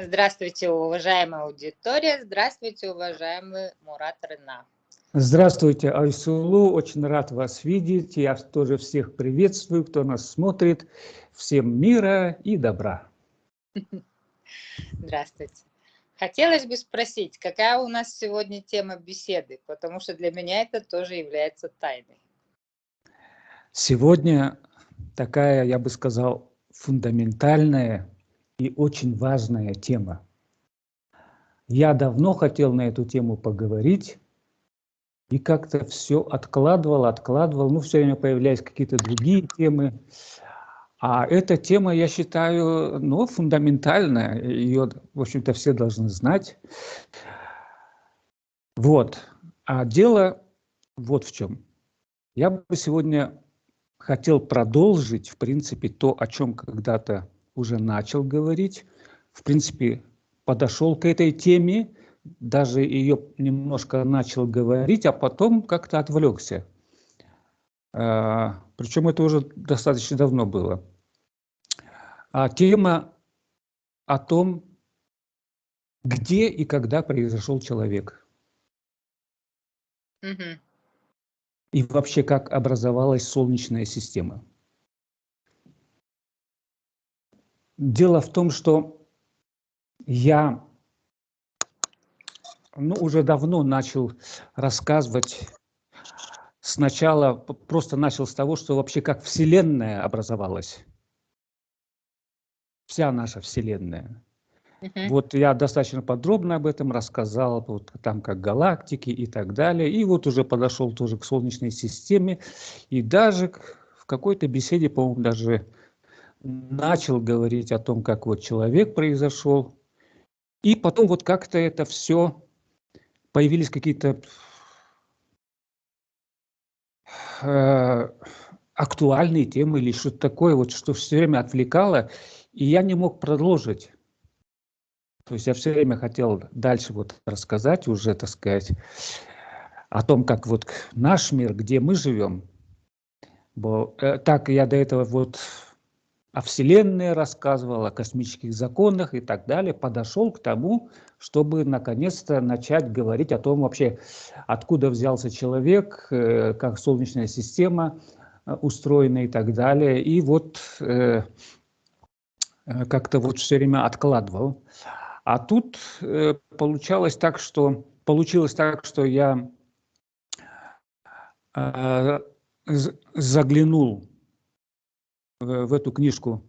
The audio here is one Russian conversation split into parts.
Здравствуйте, уважаемая аудитория, здравствуйте, уважаемый Мурат Рына. Здравствуйте, Айсулу, очень рад вас видеть. Я тоже всех приветствую, кто нас смотрит. Всем мира и добра. Здравствуйте. Хотелось бы спросить, какая у нас сегодня тема беседы, потому что для меня это тоже является тайной. Сегодня такая, я бы сказал, фундаментальная и очень важная тема. Я давно хотел на эту тему поговорить, и как-то все откладывал, ну, все время появлялись какие-то другие темы. А эта тема, я считаю, ну, фундаментальная, ее, в общем-то, все должны знать. Вот. А дело вот в чем. Я бы сегодня хотел продолжить, в принципе, то, о чем когда-то уже начал говорить. В принципе, подошел к этой теме, даже ее немножко начал говорить, а потом как-то отвлекся. Причем это уже достаточно давно было. Тема о том, где и когда произошел человек. Угу. И вообще, как образовалась Солнечная система. Дело в том, что я уже давно начал рассказывать. Сначала просто начал с того, что вообще как Вселенная образовалась. Вся наша Вселенная. Вот я достаточно подробно об этом рассказал, вот там как галактики и так далее. И вот уже подошел тоже к Солнечной системе. И даже в какой-то беседе, по-моему, даже начал говорить о том, как вот человек произошел. И потом вот как-то это все, появились какие-то актуальные темы или что-то такое, вот, что все время отвлекало, и я не мог продолжить. То есть я все время хотел дальше вот рассказать уже, так сказать, о том, как вот наш мир, где мы живем. Так я до этого вот о Вселенной рассказывал, о космических законах и так далее, подошел к тому, чтобы наконец-то начать говорить о том вообще, откуда взялся человек, как Солнечная система устроена и так далее. И вот как-то вот все время откладывал. А тут получилось так, что я заглянул в эту книжку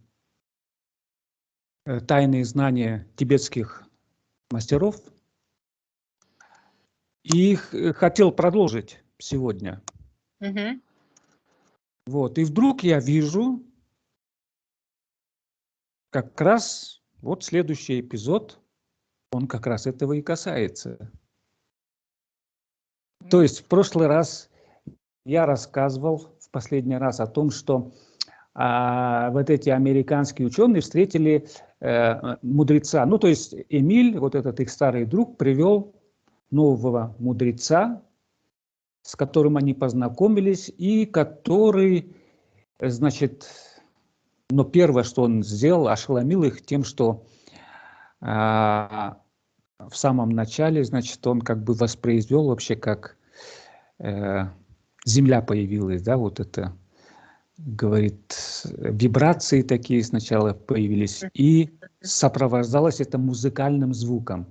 «Тайные знания тибетских мастеров» и хотел продолжить сегодня. Угу. Вот. И вдруг я вижу как раз вот следующий эпизод, он как раз этого и касается. То есть в прошлый раз я рассказывал, в последний раз, о том, что вот эти американские ученые встретили мудреца. Ну, то есть Эмиль, вот этот их старый друг, привел нового мудреца, с которым они познакомились, и который, значит, первое, что он сделал, ошеломил их тем, что в самом начале, значит, он как бы воспроизвел вообще, как Земля появилась, да, вот это, говорит, вибрации такие сначала появились, и сопровождалось это музыкальным звуком.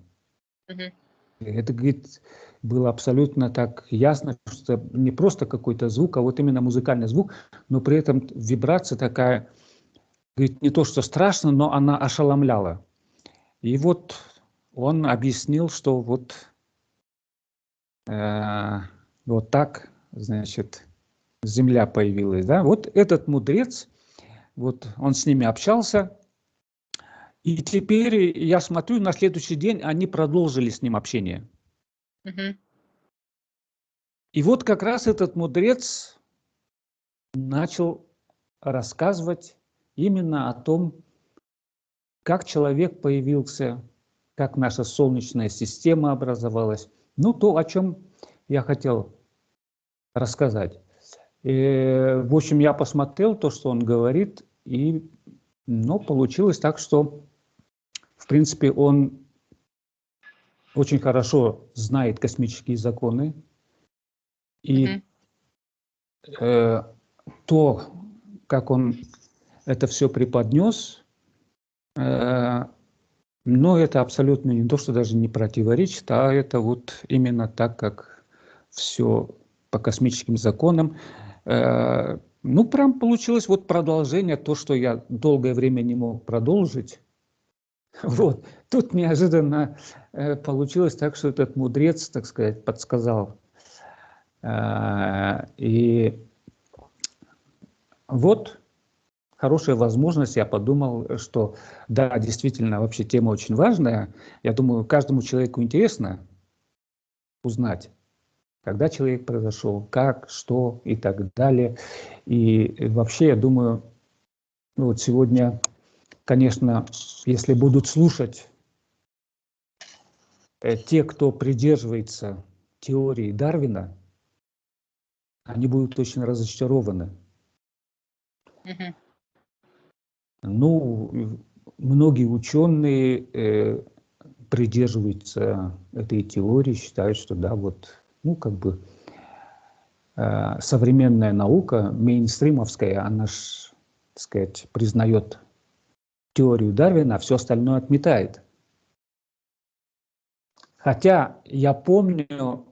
Это, говорит, было абсолютно так ясно, что не просто какой-то звук, а вот именно музыкальный звук, но при этом вибрация такая, говорит, не то что страшно, но она ошеломляла. И вот он объяснил, что вот так, значит, Земля появилась, да. Вот этот мудрец, вот он с ними общался, и теперь я смотрю, на следующий день они продолжили с ним общение. И вот как раз этот мудрец начал рассказывать именно о том, как человек появился, как наша Солнечная система образовалась. Ну, то, о чем я хотел рассказать. В общем, я посмотрел то, что он говорит, и получилось так, что в принципе, он очень хорошо знает космические законы. И то, как он это все преподнес, но это абсолютно не то, что даже не противоречит, а это вот именно так, как все по космическим законам. Ну, прям получилось вот продолжение, то, что я долгое время не мог продолжить. Вот. Тут неожиданно получилось так, что этот мудрец, так сказать, подсказал. И вот хорошая возможность, я подумал, что да, действительно, вообще тема очень важная. Я думаю, каждому человеку интересно узнать, когда человек произошел, как, что и так далее. И вообще, я думаю, ну вот сегодня, конечно, если будут слушать те, кто придерживается теории Дарвина, они будут очень разочарованы. Ну, многие ученые придерживаются этой теории, считают, что да, вот, ну, как бы современная наука, мейнстримовская, она ж, так сказать, признает теорию Дарвина, а все остальное отметает. Хотя я помню,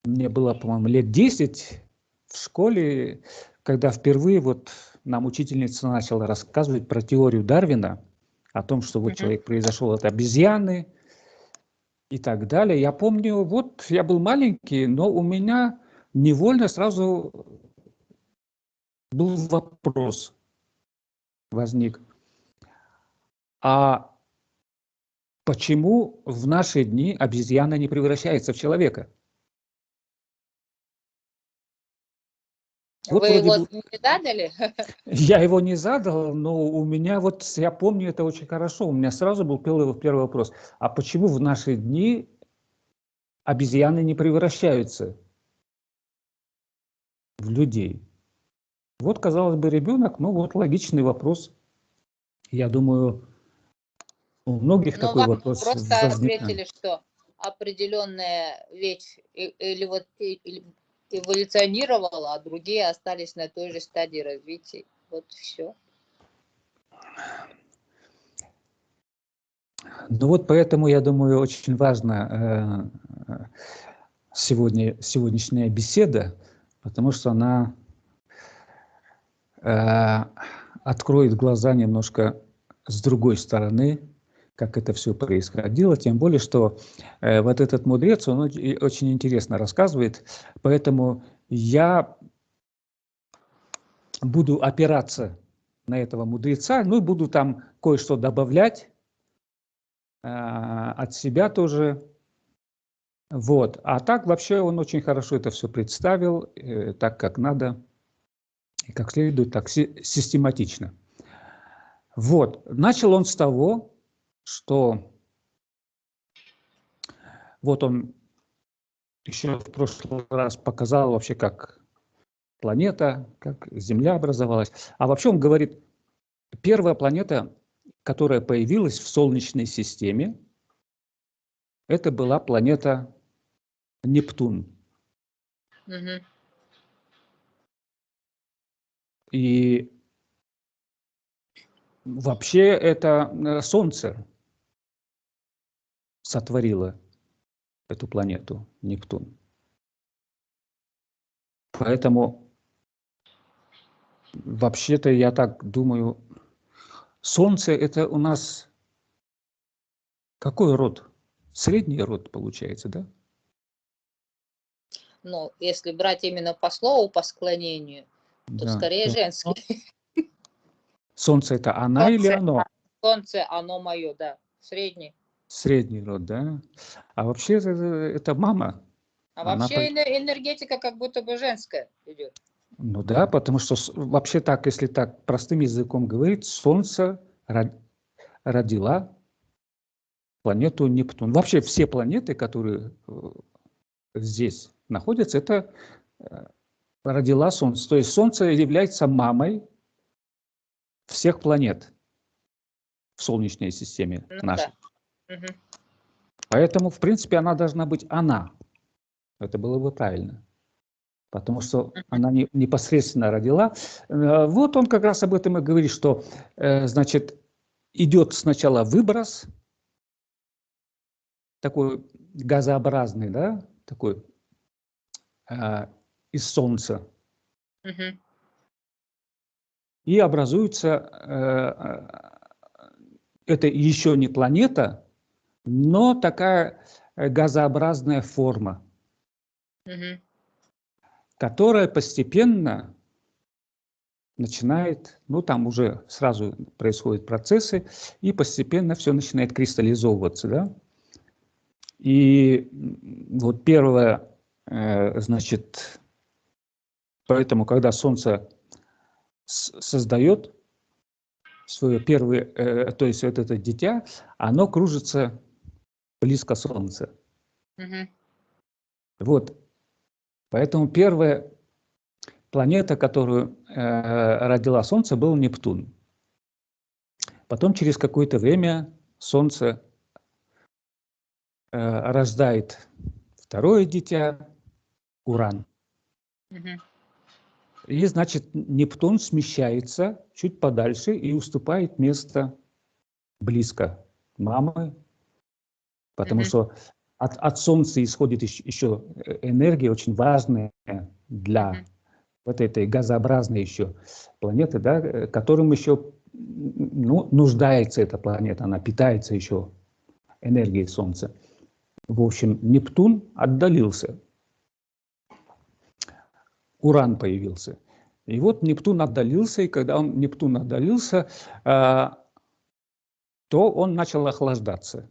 мне было, по-моему, лет 10 в школе, когда впервые вот нам учительница начала рассказывать про теорию Дарвина, о том, что вот человек произошел от обезьяны и так далее. Я помню, вот я был маленький, но у меня невольно сразу был вопрос возник. А почему в наши дни обезьяна не превращается в человека? Вот Вы вроде его бы не задали? я его не задал, но у меня вот, я помню это очень хорошо, у меня сразу был первый вопрос. А почему в наши дни обезьяны не превращаются в людей? Вот, казалось бы, ребенок, ну вот логичный вопрос. Я думаю, у многих Но такой вам вопрос просто возникает. ответили, что определенная вещь эволюционировала, а другие остались на той же стадии развития. Вот все. Ну вот поэтому, я думаю, очень важна сегодняшняя беседа, потому что она откроет глаза немножко с другой стороны, как это все происходило, тем более, что вот этот мудрец, он очень интересно рассказывает, поэтому я буду опираться на этого мудреца, ну и буду там кое-что добавлять от себя тоже. Вот. А так вообще он очень хорошо это все представил, так как надо, и как следует, так систематично. Вот. Начал он с того, что вот он еще в прошлый раз показал вообще, как планета, как Земля образовалась. А вообще он говорит, первая планета, которая появилась в Солнечной системе, это была планета Нептун. Угу. И вообще это Солнце сотворило эту планету Нептун. Поэтому вообще-то я так думаю, Солнце это у нас какой род? Средний род получается, да? Ну, если брать именно по слову, по склонению, то Да. скорее женский. Солнце это она или оно? Солнце, оно мое, да. Средний. Средний род, да? А вообще это мама. А Она, вообще энергетика как будто бы женская идет. ну да, потому что вообще так, если так простым языком говорить, Солнце родила планету Нептун. Вообще все планеты, которые здесь находятся, это родила Солнце. То есть Солнце является мамой всех планет. в Солнечной системе Ну нашей. да. Мгм. Поэтому, в принципе, она должна быть она. Это было бы правильно. Потому что она непосредственно родила. Вот он как раз об этом и говорит, что, значит, идет сначала выброс, такой газообразный, да, такой из Солнца. Мгм. И образуется, это еще не планета, но такая газообразная форма, Мгм. которая постепенно начинает, ну там уже сразу происходят процессы, и постепенно все начинает кристаллизовываться, да. И вот первое, значит, поэтому, когда Солнце создает свое первое, то есть вот это дитя, оно кружится близко Солнца. Мгм. Вот, поэтому первая планета, которую родила Солнце, был Нептун. Потом через какое-то время Солнце рождает второе дитя, Уран. Мгм. И, значит, Нептун смещается чуть подальше и уступает место близко мамы, потому Мгм. что от Солнца исходит еще энергия очень важная для Мгм. вот этой газообразной еще планеты, да, которым еще ну, нуждается эта планета, она питается еще энергией Солнца. В общем, Нептун отдалился, Уран появился. И вот Нептун отдалился, и когда Нептун отдалился, то он начал охлаждаться.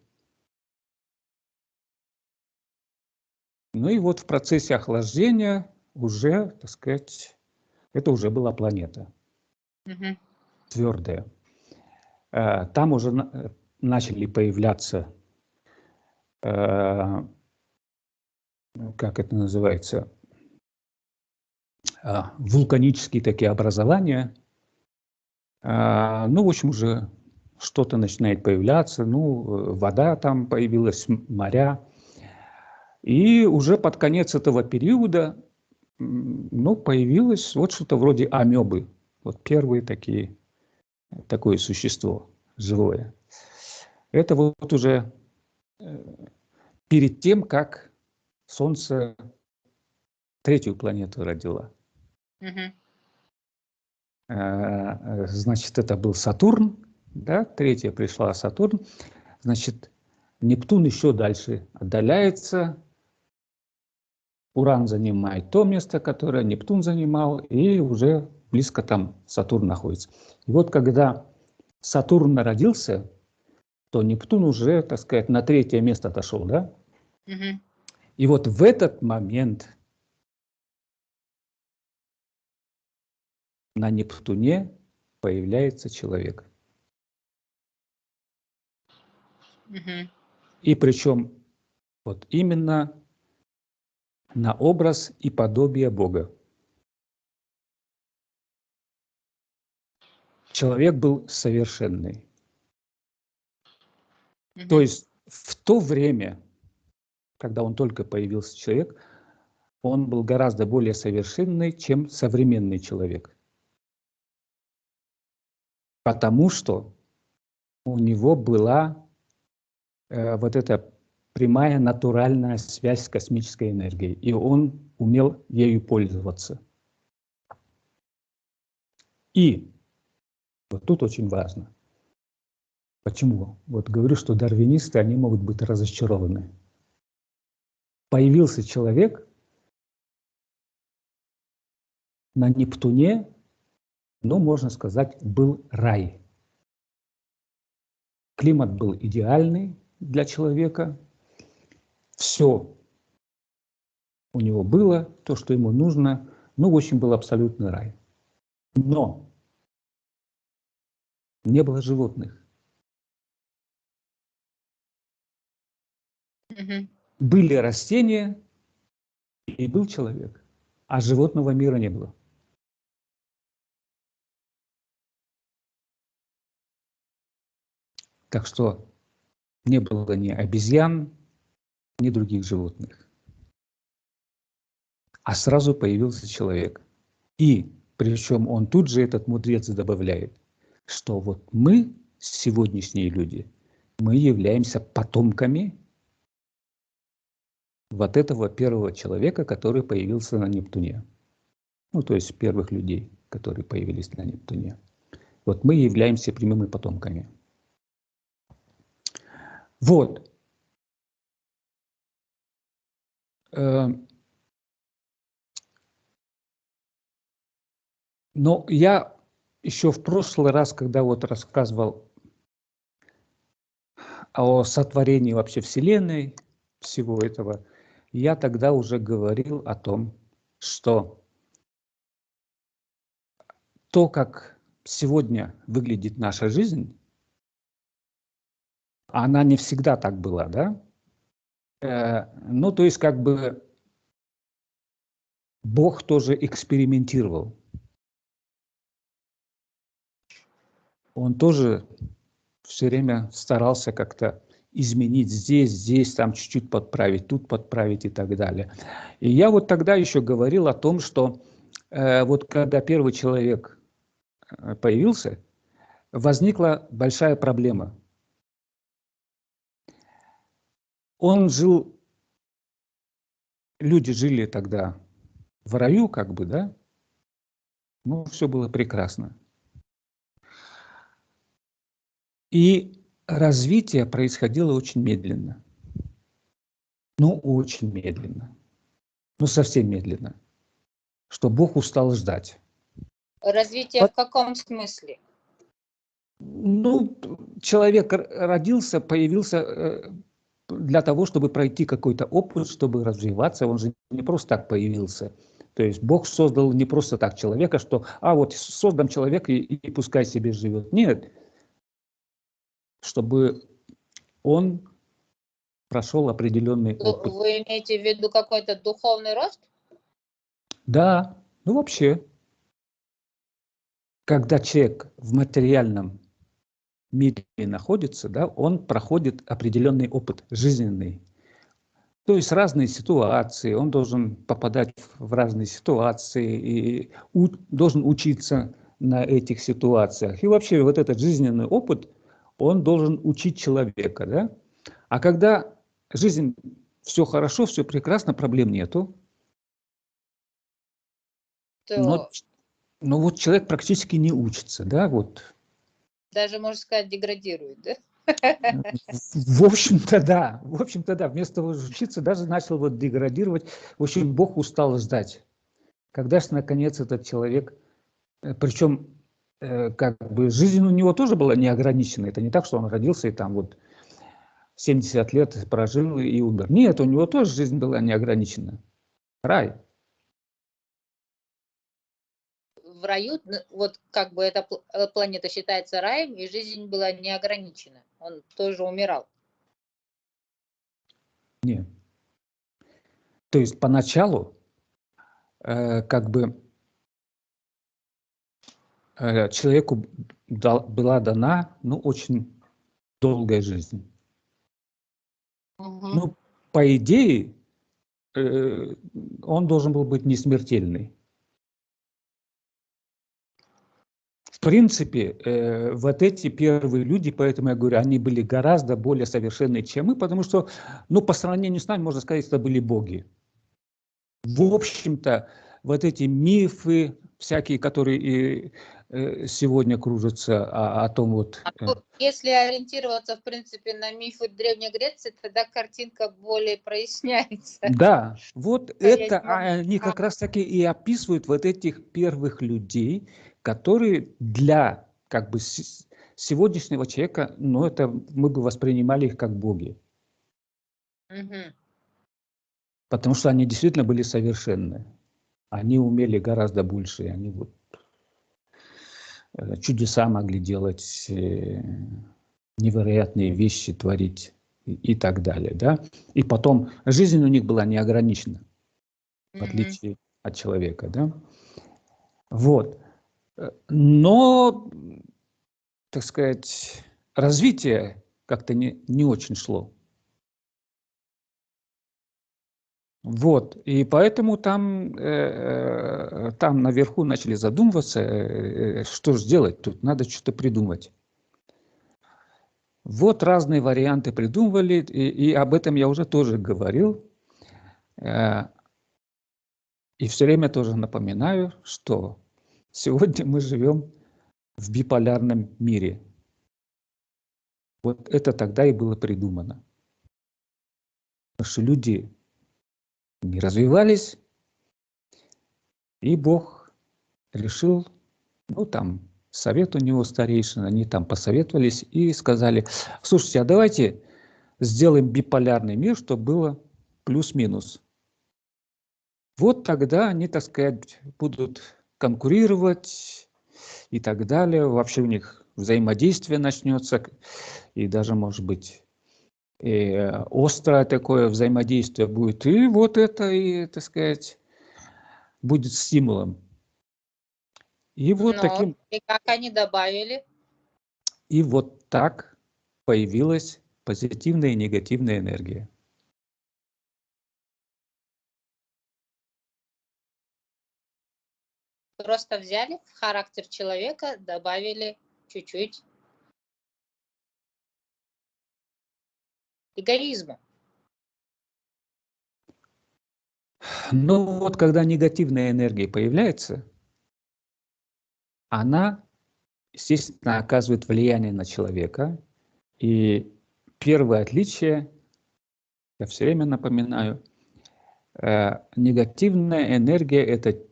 Ну и вот в процессе охлаждения уже, так сказать, это уже была планета Мгм. твердая. Там уже начали появляться, как это называется, вулканические такие образования. Ну, в общем, уже что-то начинает появляться, ну, вода там появилась, моря. И уже под конец этого периода, ну, появилось вот что-то вроде амебы. Вот первые такое существо живое. Это вот уже перед тем, как Солнце третью планету родило. Мгм. Значит, это был Сатурн, да, третья пришла Сатурн. Значит, Нептун еще дальше отдаляется, Уран занимает то место, которое Нептун занимал, и уже близко там Сатурн находится. И вот когда Сатурн родился, то Нептун уже, так сказать, на третье место отошел, да? Мгм. И вот в этот момент на Нептуне появляется человек. Мгм. И причем вот именно на образ и подобие Бога. Человек был совершенный. То Мгм. есть в то время, когда он только появился человек, он был гораздо более совершенный, чем современный человек. Потому что у него была вот эта прямая натуральная связь с космической энергией, и он умел ею пользоваться. И вот тут очень важно. Почему? Вот говорю, что дарвинисты, они могут быть разочарованы. Появился человек на Нептуне, ну, можно сказать, был рай. Климат был идеальный для человека. Все у него было, то, что ему нужно. Ну, в общем, был абсолютный рай. Но не было животных. Мгм. Были растения и был человек, а животного мира не было. Так что не было ни обезьян, ни других животных. А сразу появился человек. И причем он тут же, этот мудрец, добавляет, что вот мы, сегодняшние люди, мы являемся потомками вот этого первого человека, который появился на Нептуне. Ну, то есть первых людей, которые появились на Нептуне. Вот мы являемся прямыми потомками. Вот. Но я еще в прошлый раз, когда вот рассказывал о сотворении вообще Вселенной, всего этого, я тогда уже говорил о том, что то, как сегодня выглядит наша жизнь, она не всегда так была, да? Ну, то есть как бы Бог тоже экспериментировал. Он тоже все время старался как-то изменить здесь, там чуть-чуть подправить, тут подправить и так далее. И я вот тогда еще говорил о том, что вот когда первый человек появился, возникла большая проблема. Он жил, люди жили тогда в раю, как бы, да? Ну, все было прекрасно. И развитие происходило очень медленно. Ну, очень медленно. Ну, совсем медленно. Что Бог устал ждать. Развитие в каком смысле? Ну, человек родился, появился для того, чтобы пройти какой-то опыт, чтобы развиваться. Он же не просто так появился. То есть Бог создал не просто так человека, что вот создам человека и пускай себе живет. Нет. Чтобы он прошел определенный опыт. Вы имеете в виду какой-то духовный рост? Да, ну вообще, когда человек в материальном мире находится, да, он проходит определенный опыт жизненный. То есть разные ситуации, он должен попадать в разные ситуации и должен учиться на этих ситуациях. И вообще вот этот жизненный опыт, он должен учить человека, да? А когда жизнь, все хорошо, все прекрасно, проблем нету, но вот человек практически не учится, да, вот. Даже, можно сказать, деградирует, да? В общем-то, да. В общем-то, да. Вместо того, чтобы учиться, даже начал вот деградировать. В общем, Бог устал ждать. Когда же, наконец, этот человек... Причем, как бы, жизнь у него тоже была неограничена. Это не так, что он родился и там вот 70 лет прожил и умер. Нет, у него тоже жизнь была неограничена. Рай. В раю, вот как бы эта планета считается раем, и жизнь была неограничена. Он тоже умирал. Нет. То есть поначалу, как бы, человеку была дана, ну, очень долгая жизнь. Угу. Ну, по идее, он должен был быть несмертельный. В принципе, вот эти первые люди, поэтому я говорю, они были гораздо более совершенны, чем мы, потому что, ну, по сравнению с нами, можно сказать, это были боги. В общем-то, вот эти мифы всякие, которые сегодня кружатся о том вот... Если ориентироваться, в принципе, на мифы Древней Греции, тогда картинка более проясняется. Да, вот это они как раз-таки и описывают вот этих первых людей, которые для как бы сегодняшнего человека, ну, это мы бы воспринимали их как боги. Угу. Потому что они действительно были совершенны. Они умели гораздо больше, они вот чудеса могли делать, невероятные вещи творить и так далее, да. И потом жизнь у них была неограничена, в отличие от человека, да. Вот. Но, так сказать, развитие как-то не очень шло. Вот, и поэтому там наверху начали задумываться, что же делать тут, надо что-то придумать. Вот разные варианты придумывали, и об этом я уже тоже говорил. И все время тоже напоминаю, что сегодня мы живем в биполярном мире. Вот это тогда и было придумано. Потому что люди не развивались, и Бог решил, ну там, совет у него старейшин, они там посоветовались и сказали, слушайте, а давайте сделаем биполярный мир, чтобы было плюс-минус. Вот тогда они, так сказать, будут конкурировать и так далее. Вообще у них взаимодействие начнется, и даже, может быть, острое такое взаимодействие будет. И вот это, и, так сказать, будет стимулом. И вот таким... И как они добавили? И вот так появилась позитивная и негативная энергия. Просто взяли в характер человека, добавили чуть-чуть эгоизма. Но вот когда негативная энергия появляется, она, естественно, оказывает влияние на человека. И первое отличие, я все время напоминаю, негативная энергия – это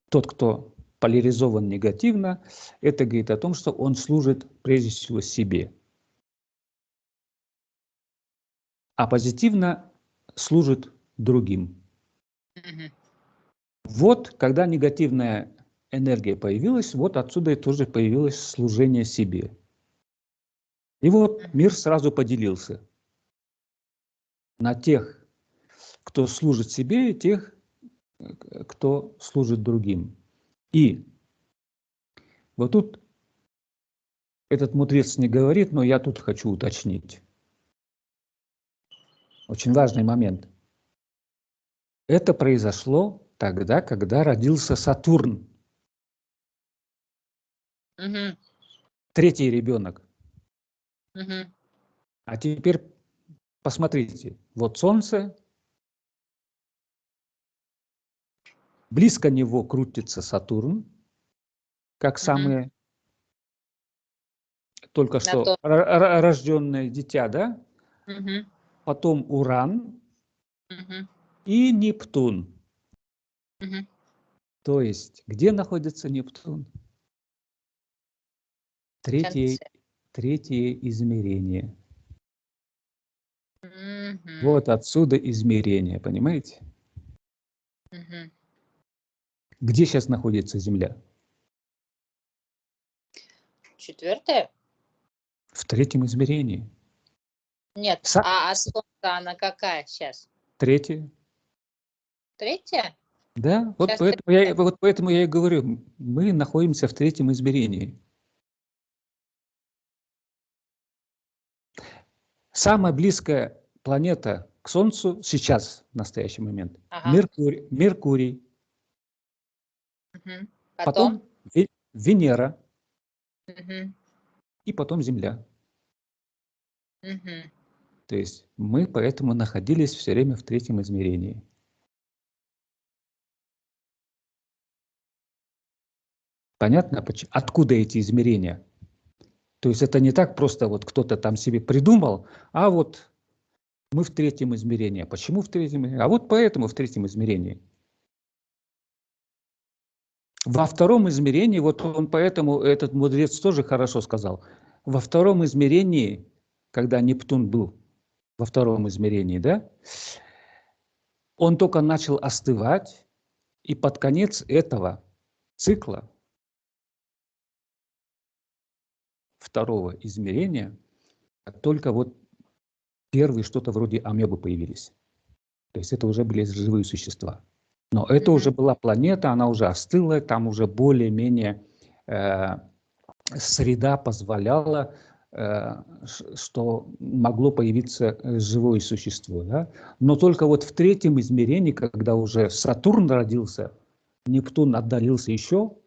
тот, кто поляризован негативно, это говорит о том, что он служит прежде всего себе. А позитивно служит другим. Вот, когда негативная энергия появилась, вот отсюда и тоже появилось служение себе. И вот мир сразу поделился на тех, кто служит себе, и тех, кто служит другим. И вот тут этот мудрец не говорит, но я тут хочу уточнить. Очень важный момент. Это произошло тогда, когда родился Сатурн. Третий ребенок. А теперь посмотрите. Вот Солнце. Близко него крутится Сатурн, как самое только что рожденное дитя, да? Потом Уран и Нептун. То есть, где находится Нептун? Третье измерение. Вот отсюда измерение, понимаете? Где сейчас находится Земля? Четвертое? В третьем измерении. Нет, а Солнце она какая сейчас? Третье. Третья? Да, вот поэтому я и говорю, мы находимся в третьем измерении. Самая близкая планета к Солнцу сейчас, в настоящий момент, Меркурий. Потом Венера. И потом Земля. То есть мы поэтому находились все время в третьем измерении. Понятно, откуда эти измерения? То есть это не так просто вот кто-то там себе придумал, а вот мы в третьем измерении. Почему в третьем измерении? А вот поэтому в третьем измерении. Во втором измерении, вот он поэтому, этот мудрец тоже хорошо сказал, во втором измерении, когда Нептун был во втором измерении, да, он только начал остывать, и под конец этого цикла второго измерения только вот первые что-то вроде амебы появились. То есть это уже были живые существа. Но это уже была планета, она уже остыла, там уже более-менее среда позволяла что могло появиться живое существо. Да? Но только вот в третьем измерении, когда уже Сатурн родился, Нептун отдалился еще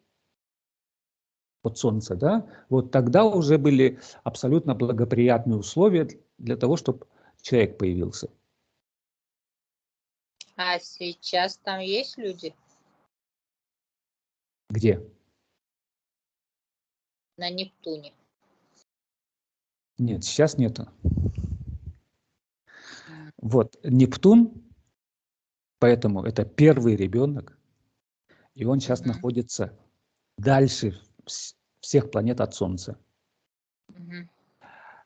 от Солнца, да, вот тогда уже были абсолютно благоприятные условия для того, чтобы человек появился. А сейчас там есть люди Где? на Нептуне? Нет, сейчас нету. Вот Нептун, поэтому это первый ребенок, и он сейчас находится дальше всех планет от Солнца.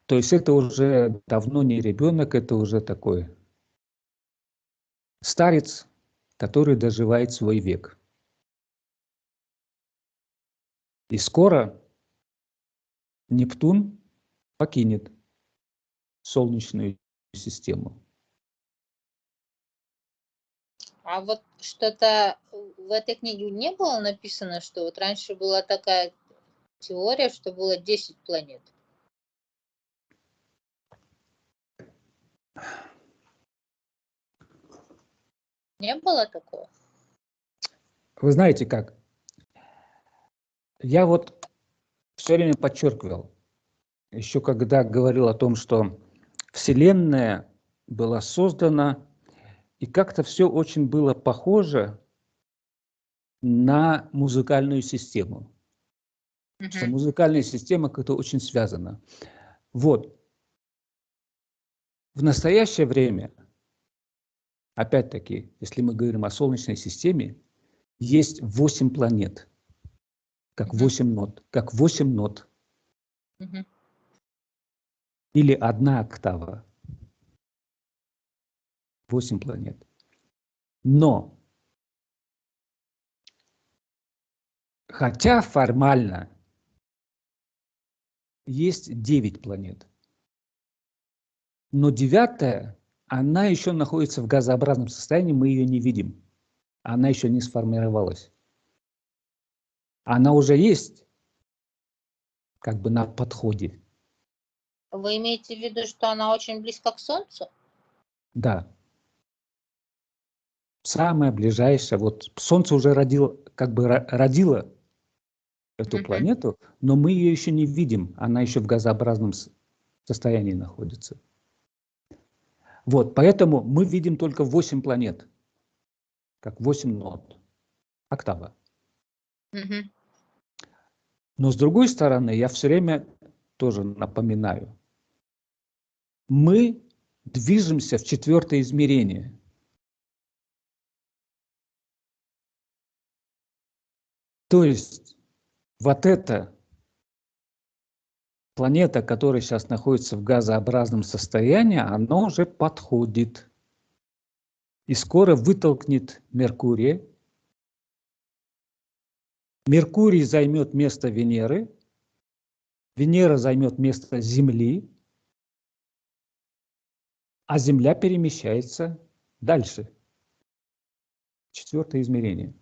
То есть это уже давно не ребенок, это уже такой старец, который доживает свой век. И скоро Нептун покинет Солнечную систему. А вот что-то в этой книге не было написано, что вот раньше была такая теория, что было 10 планет. Не было такого? Вы знаете как? Я вот все время подчеркивал, еще когда говорил о том, что Вселенная была создана, и как-то все очень было похоже на музыкальную систему. Что музыкальная система как-то очень связана. Вот. В настоящее время, опять-таки, если мы говорим о Солнечной системе, есть 8 планет, как 8 нот, как 8 нот. Или одна октава. 8 планет. Но, хотя формально есть 9 планет, но 9-я, она еще находится в газообразном состоянии, мы ее не видим. Она еще не сформировалась. Она уже есть, как бы на подходе. Вы имеете в виду, что она очень близко к Солнцу? Да. Самое ближайшее. Вот Солнце уже родило эту планету, но мы ее еще не видим. Она еще в газообразном состоянии находится. Вот, поэтому мы видим только 8 планет, как 8 нот, октава. Но с другой стороны, я все время тоже напоминаю, мы движемся в 4-е измерение. То есть вот эта планета, которая сейчас находится в газообразном состоянии, она уже подходит. И скоро вытолкнет Меркурия. Меркурий займет место Венеры. Венера займет место Земли. А Земля перемещается дальше. 4-е измерение.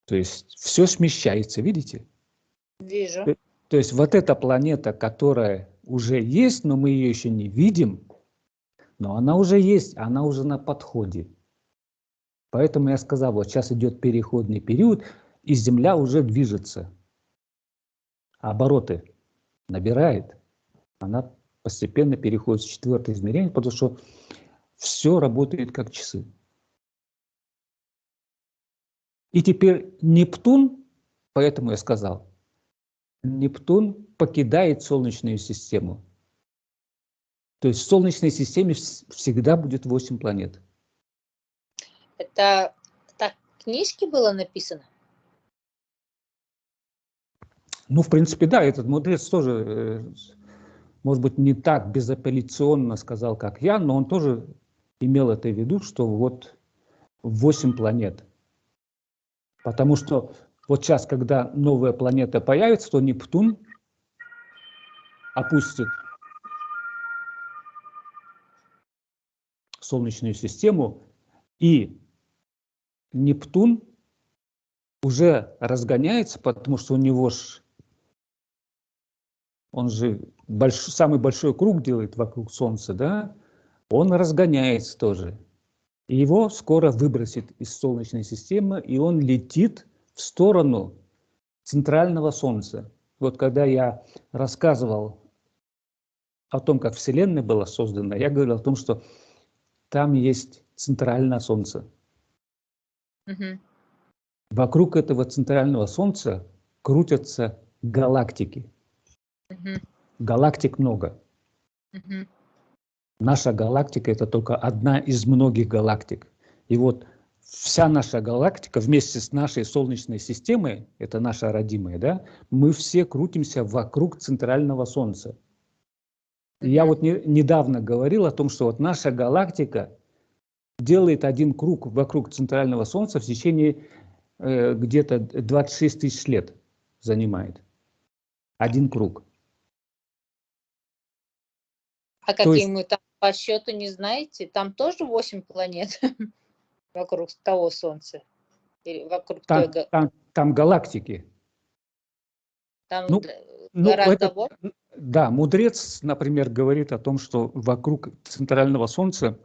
То есть все смещается, видите? Вижу. То есть вот эта планета, которая уже есть, но мы ее еще не видим, но она уже есть, она уже на подходе. Поэтому я сказал, вот сейчас идет переходный период, и Земля уже движется. Обороты набирает. Она постепенно переходит в 4-е измерение, потому что все работает как часы. И теперь Нептун, поэтому я сказал, Нептун покидает Солнечную систему. То есть в Солнечной системе всегда будет 8 планет. Это так в книжке было написано? Ну, в принципе, да, этот мудрец тоже, может быть, не так безапелляционно сказал, как я, но он тоже имел это в виду, что вот 8 планет. Потому что вот сейчас, когда новая планета появится, то Нептун опустит Солнечную систему, и Нептун уже разгоняется, потому что у него он же самый большой круг делает вокруг Солнца, да? Он разгоняется тоже. И его скоро выбросит из Солнечной системы, и он летит в сторону центрального Солнца. Вот когда я рассказывал о том, как Вселенная была создана, я говорил о том, что там есть центральное Солнце. Мгм. Вокруг этого центрального Солнца крутятся галактики. Мгм. Галактик много. Мгм. Наша галактика – это только одна из многих галактик. И вот вся наша галактика вместе с нашей Солнечной системой, это наша родимая, да, мы все крутимся вокруг центрального Солнца. И я Мгм. вот недавно говорил о том, что вот наша галактика делает один круг вокруг центрального Солнца в течение где-то 26 тысяч лет занимает. Один круг. А То какие есть мы там по счету не знаете? Там тоже 8 планет вокруг того Солнца? Или вокруг той... там галактики. Там Ну, гораздо больше? да, мудрец, например, говорит о том, что вокруг центрального Солнца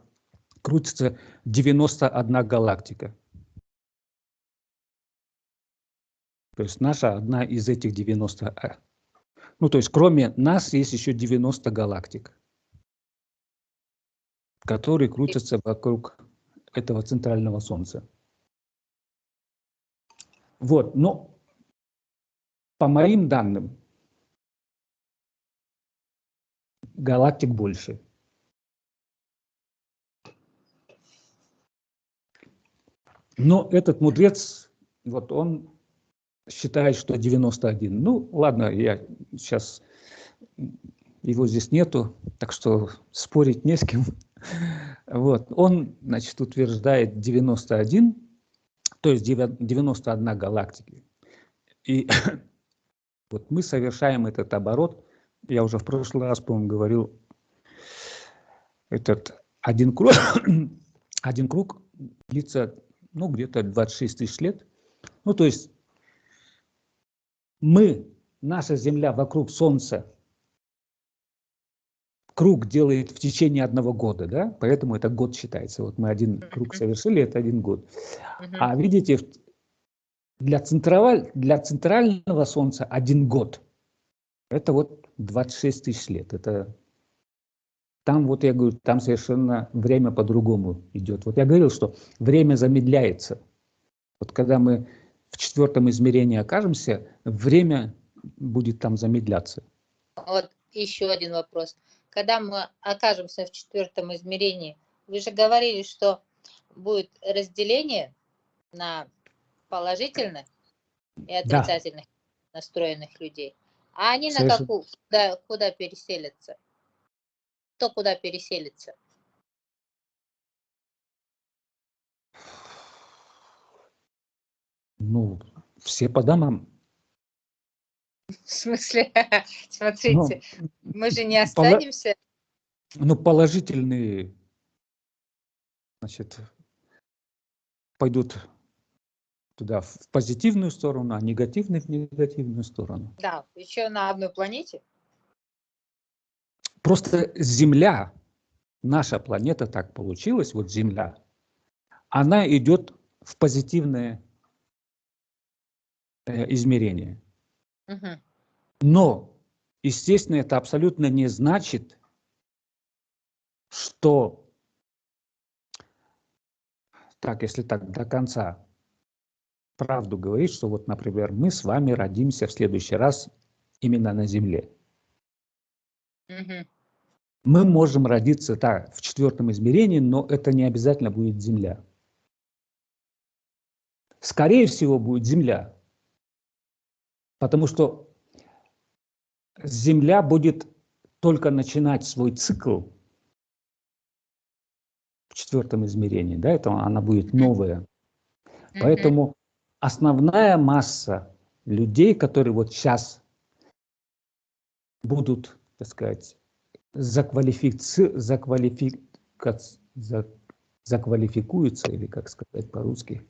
крутится 91 галактика. То есть наша одна из этих 90. Ну, то есть кроме нас есть еще 90 галактик, которые крутятся вокруг этого центрального Солнца. Вот, но по моим данным, галактик больше. Но этот мудрец, вот он считает, что 91. Ну, ладно, я сейчас... Его здесь нету, так что спорить не с кем. Вот. Он, значит, утверждает 91, то есть 91 галактики. И вот мы совершаем этот оборот. Я уже в прошлый раз, по-моему, говорил, этот один круг длится, ну, где-то 26 тысяч лет. Ну, то есть наша Земля вокруг Солнца круг делает в течение 1 года, да, поэтому это год считается. Вот мы один круг совершили, это 1 год. А видите, для центрального Солнца 1 год – это вот 26 тысяч лет. Это там, вот я говорю, там совершенно время по-другому идет. Вот я говорил, что время замедляется. Вот когда мы в 4-м измерении окажемся, время будет там замедляться. Вот еще один вопрос. Когда мы окажемся в 4-м измерении, вы же говорили, что будет разделение на положительных и отрицательных настроенных людей. А они на какую, куда переселятся? Кто куда переселится? Ну, все по домам. В смысле, смотрите, мы же не останемся. Ну, положительные, значит, пойдут туда в позитивную сторону, а негативные в негативную сторону. Да, еще на одной планете. Просто Земля, наша планета так получилась, вот Земля, она идет в позитивное измерение. Угу. Но, естественно, это абсолютно не значит, что, так, если так до конца правду говорить, что вот, например, мы с вами родимся в следующий раз именно на Земле. Угу. Мы можем родиться в 4-м измерении, но это не обязательно будет Земля. Скорее всего, будет Земля, потому что Земля будет только начинать свой цикл в 4-м измерении, да, это она будет новая. Поэтому основная масса людей, которые вот сейчас будут, так сказать, заквалификуются, или как сказать по-русски,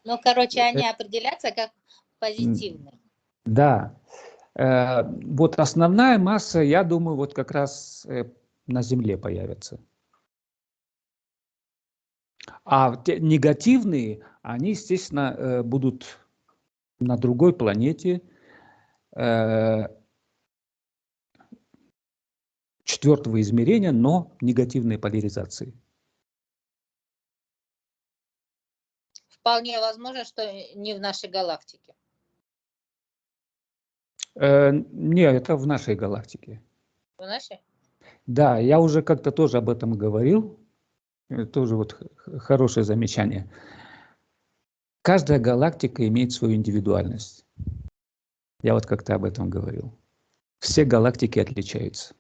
Ну, короче, они определятся как позитивные. Да. Вот основная масса, я думаю, вот как раз на Земле появится. А те негативные, они, естественно, будут на другой планете, 4-го измерения, но негативной поляризации. Вполне возможно, что не в нашей галактике. Нет, это в нашей галактике. В нашей? Да, я уже как-то тоже об этом говорил. Тоже вот хорошее замечание. Каждая галактика имеет свою индивидуальность. Я вот как-то об этом говорил. Все галактики отличаются.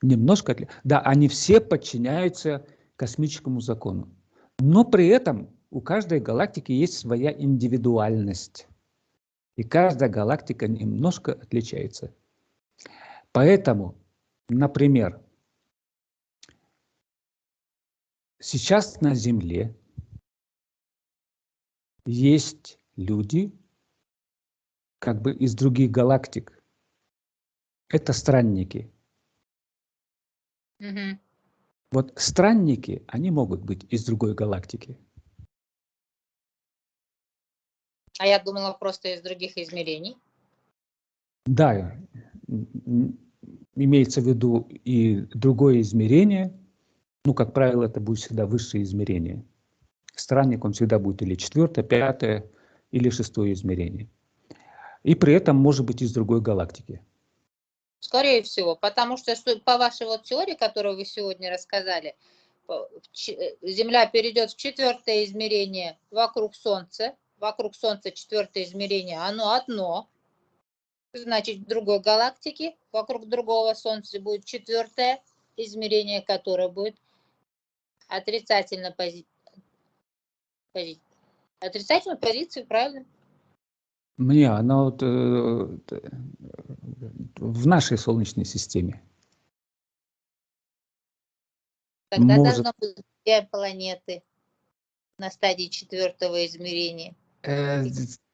Немножко да, они все подчиняются космическому закону. Но при этом у каждой галактики есть своя индивидуальность. И каждая галактика немножко отличается. Поэтому, например, сейчас на Земле есть люди, как бы из других галактик. Это странники. Угу. Вот странники, они могут быть из другой галактики. А я думала просто из других измерений. Да, имеется в виду и другое измерение. Ну, как правило, это будет всегда высшее измерение. Странник, он всегда будет или 4-е, 5-е, или 6-е измерение. И при этом может быть из другой галактики. Скорее всего, потому что по вашей вот теории, которую вы сегодня рассказали, Земля перейдет в 4-е измерение вокруг Солнца. Вокруг Солнца 4-е измерение, оно одно. Значит, в другой галактике, вокруг другого Солнца будет 4-е измерение, которое будет отрицательной позиции, правильно? Мне она вот в нашей Солнечной системе. Тогда Может, должно быть 2 планеты на стадии 4-го измерения.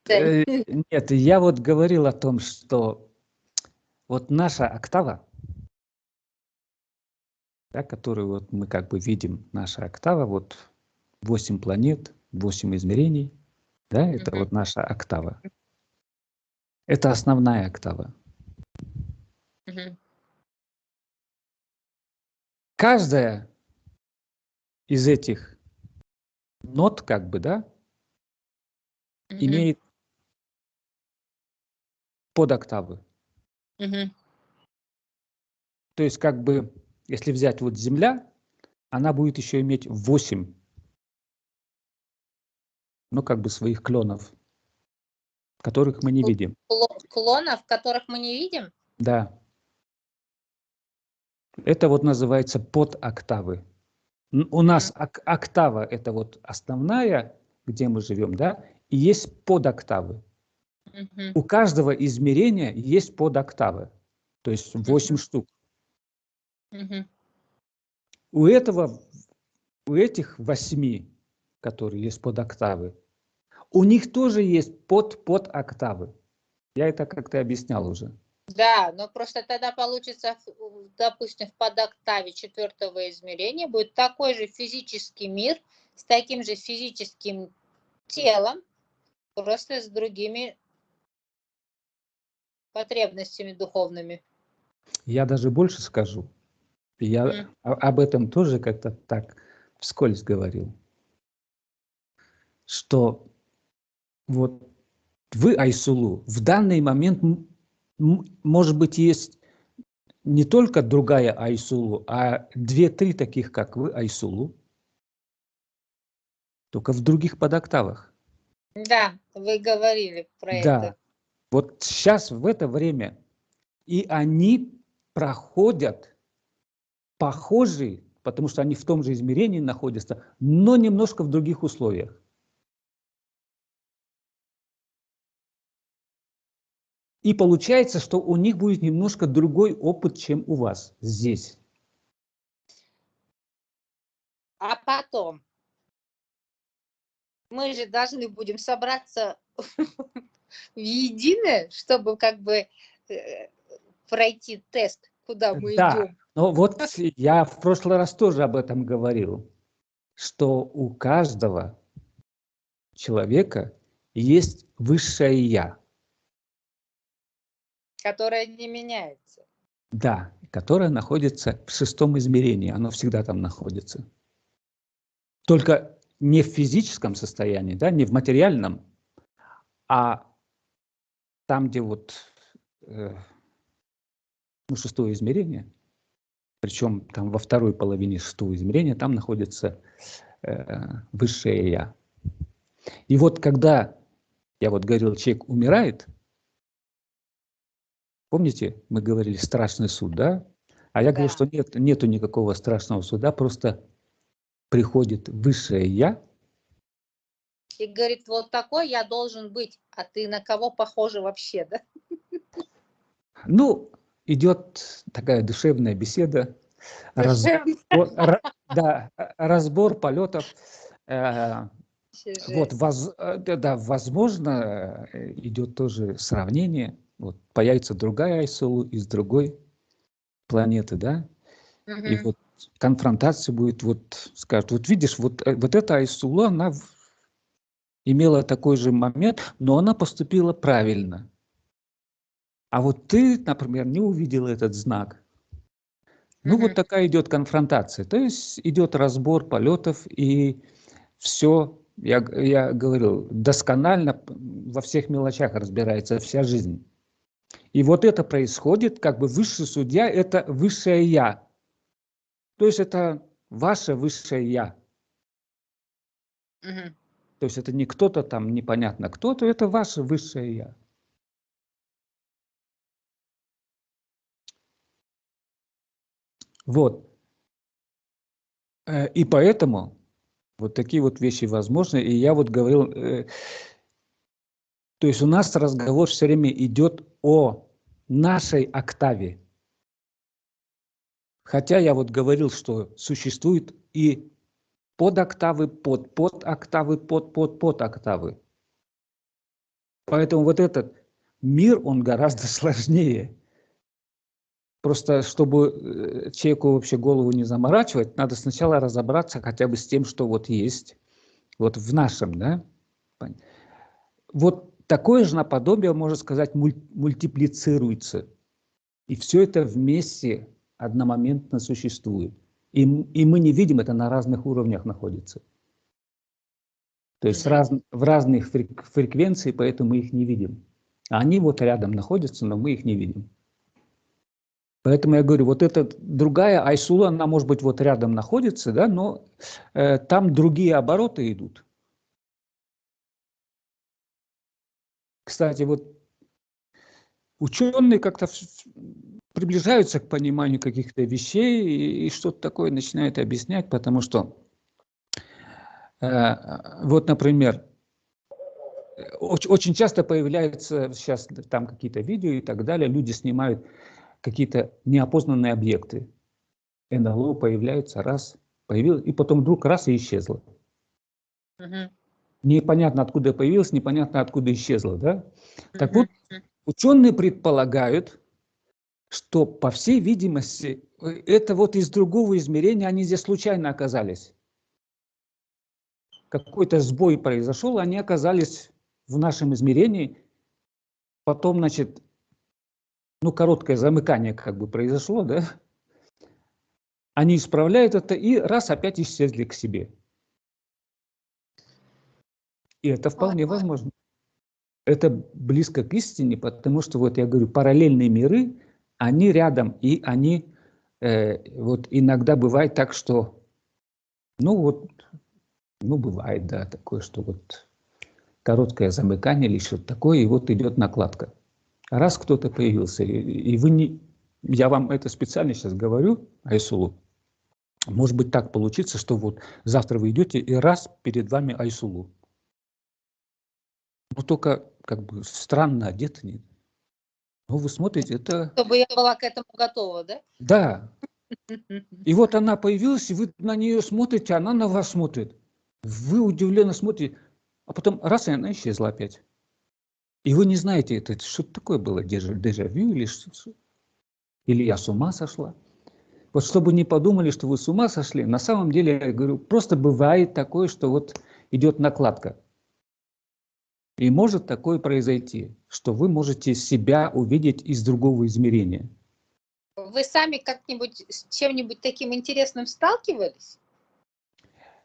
нет, я вот говорил о том, что вот наша октава, да, которую вот мы как бы видим, наша октава, вот 8 планет, 8 измерений, да, это вот наша октава. Это основная октава. Каждая из этих нот, как бы, да, имеет подоктавы. То есть, как бы, если взять вот Земля, она будет еще иметь 8, ну, как бы, своих клонов, которых мы не видим. Клонов, которых мы не видим? Да. Это вот называется подоктавы. У нас октава – это вот основная, где мы живем, да, и есть подоктавы. У каждого измерения есть подоктавы, то есть 8 штук. У этих 8, которые есть подоктавы, у них тоже есть подоктавы. Я это как-то объяснял уже. Да, но просто тогда получится, допустим, в подоктаве 4-го измерения будет такой же физический мир с таким же физическим телом, просто с другими потребностями духовными. Я даже больше скажу. Я об этом тоже как-то так вскользь говорил, что вот вы, Айсулу, в данный момент, может быть, есть не только другая Айсулу, а 2-3 таких, как вы, Айсулу, только в других подоктавах. Да, вы говорили про это. Вот сейчас, в это время, и они проходят похожие, потому что они в том же измерении находятся, но немножко в других условиях. И получается, что у них будет немножко другой опыт, чем у вас здесь. А потом Мы же должны будем собраться в единое, чтобы как бы пройти тест, куда мы Да, идем. но вот я в прошлый раз тоже об этом говорил, что у каждого человека есть высшее «я». Которая не меняется. Да, которое находится в шестом измерении, оно всегда там находится. Только не в физическом состоянии, да, не в материальном, а там, где вот шестое измерение, причем там во второй половине шестого измерения, там находится высшее «я». И вот когда, я вот говорил, человек умирает, помните, мы говорили страшный суд, да? А я говорил, что нету никакого страшного суда, просто приходит высшее «я». И говорит, вот такой я должен быть, а ты на кого похожа вообще, да? Ну, идет такая душевная беседа, разбор полетов. Вот, возможно, идет тоже сравнение. Вот, появится другая Айсулу из другой планеты, да? И вот конфронтация будет, вот скажут, вот видишь, вот эта Айсула, она имела такой же момент, но она поступила правильно. А вот ты, например, не увидела этот знак. Ну, вот такая идет конфронтация. То есть идет разбор полетов, и все, я говорил, досконально во всех мелочах разбирается вся жизнь. И вот это происходит, как бы высший судья – это высшее «я». То есть это ваше высшее «я». То есть это не кто-то там, непонятно кто-то, это ваше высшее «я». Вот. И поэтому вот такие вот вещи возможны. И я вот говорил, то есть у нас разговор все время идет о нашей октаве. Хотя я вот говорил, что существует и подоктавы, подоктавы, подоктавы. Поэтому вот этот мир, он гораздо сложнее. Просто чтобы человеку вообще голову не заморачивать, надо сначала разобраться хотя бы с тем, что вот есть, вот в нашем, да. Вот такое же наподобие, можно сказать, мультиплицируется. И все это вместе одномоментно существует. И мы не видим, это на разных уровнях находится. То есть в разных фреквенциях, поэтому мы их не видим. А они вот рядом находятся, но мы их не видим. Поэтому я говорю, вот эта другая Айсула, она может быть вот рядом находится, да, но там другие обороты идут. Кстати, вот ученые как-то приближаются к пониманию каких-то вещей и что-то такое начинают объяснять, потому что вот, например, очень часто появляются сейчас там какие-то видео и так далее, люди снимают какие-то неопознанные объекты. НЛО появляется, раз, появилось, и потом вдруг раз и исчезло. Непонятно, откуда появилось, непонятно, откуда исчезло, да? Так вот, ученые предполагают, что, по всей видимости, это вот из другого измерения, они здесь случайно оказались. Какой-то сбой произошел, они оказались в нашем измерении, потом, значит, ну, короткое замыкание как бы произошло, да? Они исправляют это и раз опять исчезли к себе. И это вполне возможно. Это близко к истине, потому что, вот я говорю, параллельные миры, они рядом, и они, вот иногда бывает так, что, ну вот, ну бывает, да, такое, что вот короткое замыкание или что-то такое, и вот идет накладка. Раз кто-то появился, и вы не, я вам это специально сейчас говорю, Айсулу, может быть так получится, что вот завтра вы идете, и раз перед вами Айсулу. Ну только как бы странно одет. Ну вы смотрите, это... Чтобы я была к этому готова, да? Да. И вот она появилась, и вы на нее смотрите, она на вас смотрит. Вы удивленно смотрите. а потом раз, и она исчезла опять. И вы не знаете, это что-то такое было, дежавю или что, или я с ума сошла. Вот чтобы не подумали, что вы с ума сошли, на самом деле, я говорю, просто бывает такое, что вот идет накладка. И может такое произойти, что вы можете себя увидеть из другого измерения. Вы сами как-нибудь с чем-нибудь таким интересным сталкивались?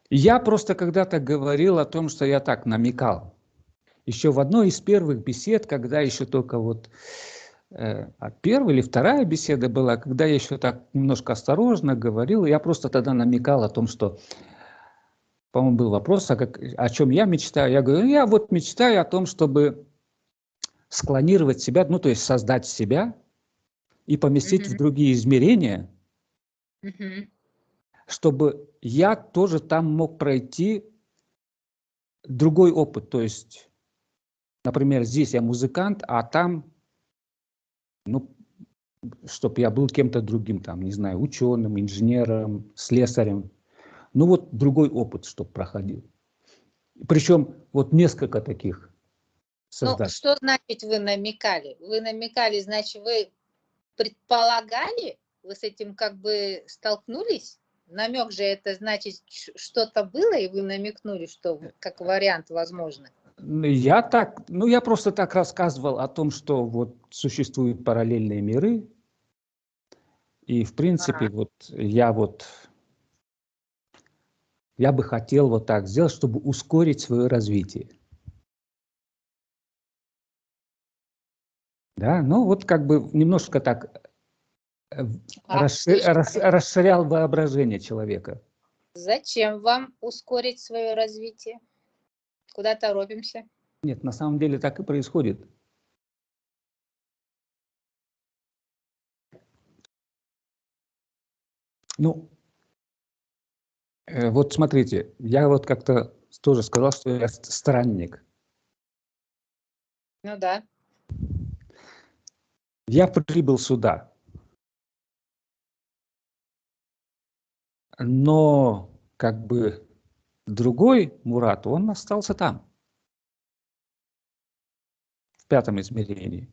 Я просто когда-то говорил о том, что я так намекал. Еще в одной из первых бесед, когда еще только вот первая или вторая беседа была, когда я еще так немножко осторожно говорил, я просто тогда намекал о том, что, по-моему, был вопрос, о чем я мечтаю. Я говорю, я вот мечтаю о том, чтобы склонировать себя, ну, то есть создать себя и поместить в другие измерения, чтобы я тоже там мог пройти другой опыт. То есть, например, здесь я музыкант, а там, ну, чтобы я был кем-то другим, там, не знаю, ученым, инженером, слесарем. Ну, вот другой опыт, чтобы проходил. Причем вот несколько таких Ну, создать. что значит вы намекали? Вы намекали, значит, вы предполагали, вы с этим как бы столкнулись? Намек же это значит, что-то было, и вы намекнули, что как вариант возможно. Я просто так рассказывал о том, что вот существуют параллельные миры, и в принципе я бы хотел вот так сделать, чтобы ускорить свое развитие. Да, ну вот как бы немножко так расширял воображение человека. Зачем вам ускорить свое развитие? Куда торопимся? Нет, на самом деле так и происходит. Ну, вот смотрите, я вот как-то тоже сказал, что я странник. Ну да. Я прибыл сюда, но как бы другой Мурат, он остался там, в 5-м измерении.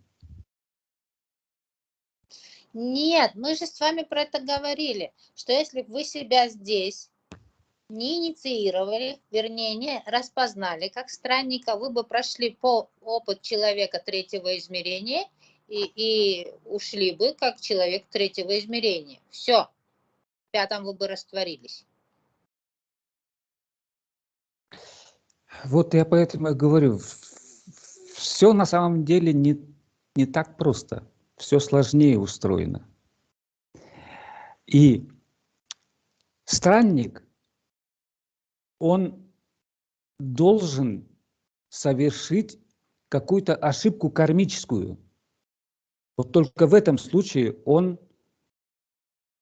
Нет, мы же с вами про это говорили, что если вы себя здесь не инициировали, вернее, не распознали как странника, вы бы прошли по опыт человека 3-го измерения и ушли бы как человек 3-го измерения. Все, в 5-м вы бы растворились. Вот я поэтому и говорю, все на самом деле не так просто, все сложнее устроено. И странник, он должен совершить какую-то ошибку кармическую. Вот только в этом случае он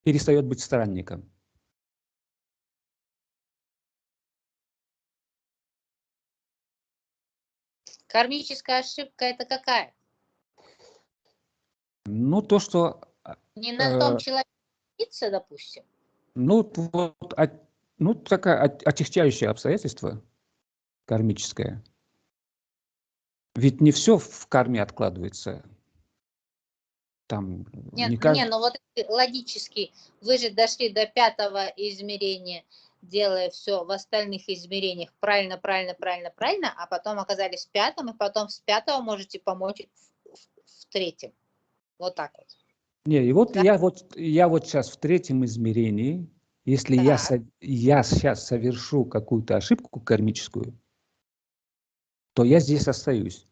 перестает быть странником. Кармическая ошибка это какая? Ну, то, что... Не на том человеке, допустим. Ну, такое отягчающее обстоятельство кармическое. Ведь не все в карме откладывается. Там Ну вот логически, вы же дошли до 5-го измерения, делая все в остальных измерениях правильно, а потом оказались в 5-м, и потом с 5-го можете помочь в 3-м. Вот так вот. Не, и вот, да? я вот сейчас в 3-м измерении, если я сейчас совершу какую-то ошибку кармическую, то я здесь остаюсь.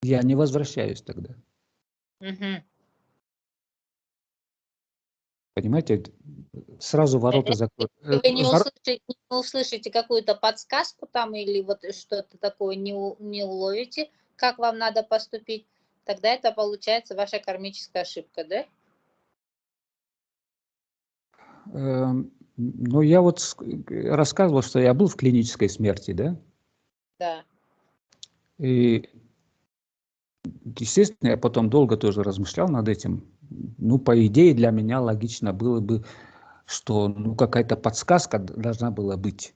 Я не возвращаюсь тогда. Угу. Понимаете, сразу ворота закроют. Вы не услышите какую-то подсказку там или вот что-то такое не уловите, как вам надо поступить, тогда это получается ваша кармическая ошибка, да? Ну, я вот рассказывал, что я был в клинической смерти, да? Да. И, естественно, я потом долго тоже размышлял над этим. Ну, по идее, для меня логично было бы что ну, какая-то подсказка должна была быть.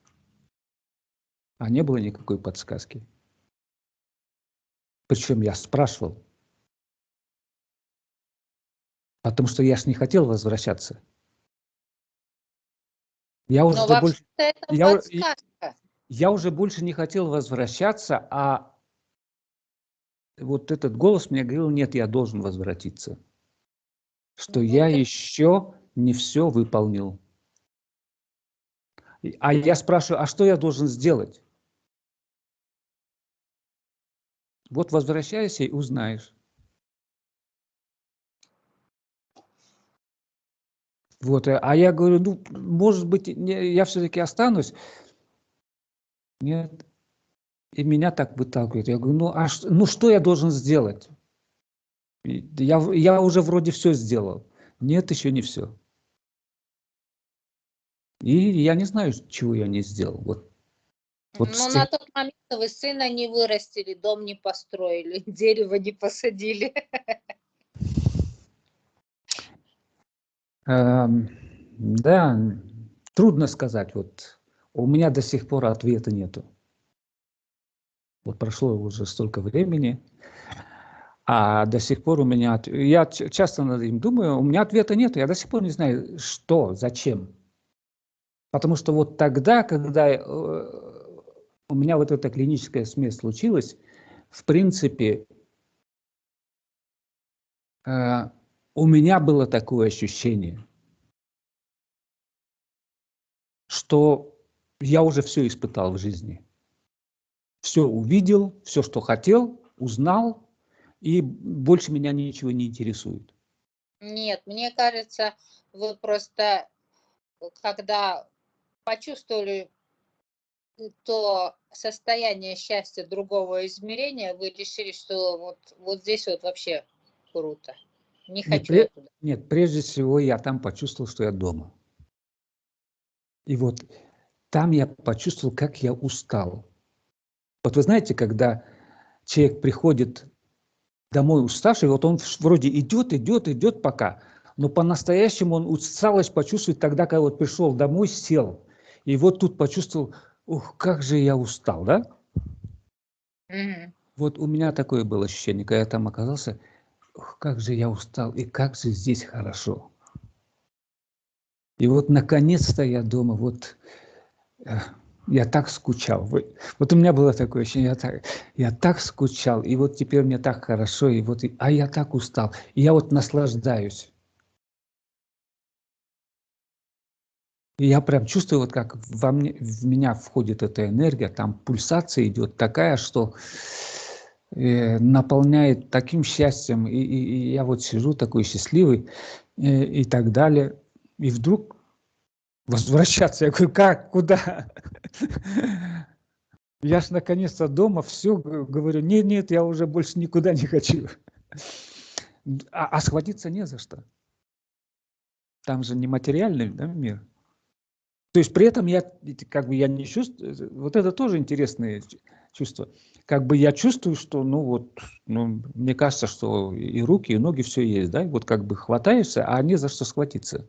А не было никакой подсказки. Причем я спрашивал. Потому что я ж не хотел возвращаться. Я уже Но больше, вообще-то это подсказка. я уже больше не хотел возвращаться, а вот этот голос мне говорил, нет, я должен возвратиться. Что я еще не все выполнил. А я спрашиваю, а что я должен сделать? Вот возвращайся и узнаешь. Вот, а я говорю, ну, может быть, я все-таки останусь. Нет. И меня так выталкивают. Я говорю, ну что я должен сделать? Я уже вроде все сделал. Нет, еще не все. И я не знаю, чего я не сделал. Вот Ну, на тот момент вы сына не вырастили, дом не построили, дерево не посадили. Да, трудно сказать. Вот у меня до сих пор ответа нету. Вот прошло уже столько времени, а до сих пор у меня... Я часто над этим думаю, у меня ответа нету. Я до сих пор не знаю, что, зачем. Потому что вот тогда, когда у меня вот эта клиническая смерть случилась, в принципе, у меня было такое ощущение, что я уже все испытал в жизни. Все увидел, все, что хотел, узнал, и больше меня ничего не интересует. Нет, мне кажется, вы просто, когда почувствовали то состояние счастья другого измерения, вы решили, что вот здесь вот вообще круто. Не хочу я туда. Нет, прежде всего я там почувствовал, что я дома. И вот там я почувствовал, как я устал. Вот вы знаете, когда человек приходит домой уставший, вот он вроде идет пока, но по-настоящему он усталость почувствует тогда, когда вот пришел домой, сел, и вот тут почувствовал, ух, как же я устал, да? Угу. Вот у меня такое было ощущение, когда я там оказался, ух, как же я устал, и как же здесь хорошо. И вот наконец-то я дома, вот я так скучал. Вот у меня было такое ощущение, я так скучал, и вот теперь мне так хорошо, и вот, а я так устал, и я вот наслаждаюсь. И я прям чувствую, вот как в меня входит эта энергия, там пульсация идет такая, что наполняет таким счастьем, и я вот сижу такой счастливый, и так далее, и вдруг возвращаться, я говорю, как, куда? Я ж наконец-то дома, все, говорю, нет, я уже больше никуда не хочу. А схватиться не за что. Там же не материальный, да, мир. То есть при этом я как бы я не чувствую, вот это тоже интересное чувство. Как бы я чувствую, что, мне кажется, что и руки, и ноги все есть, да, и вот как бы хватаешься, а не за что схватиться.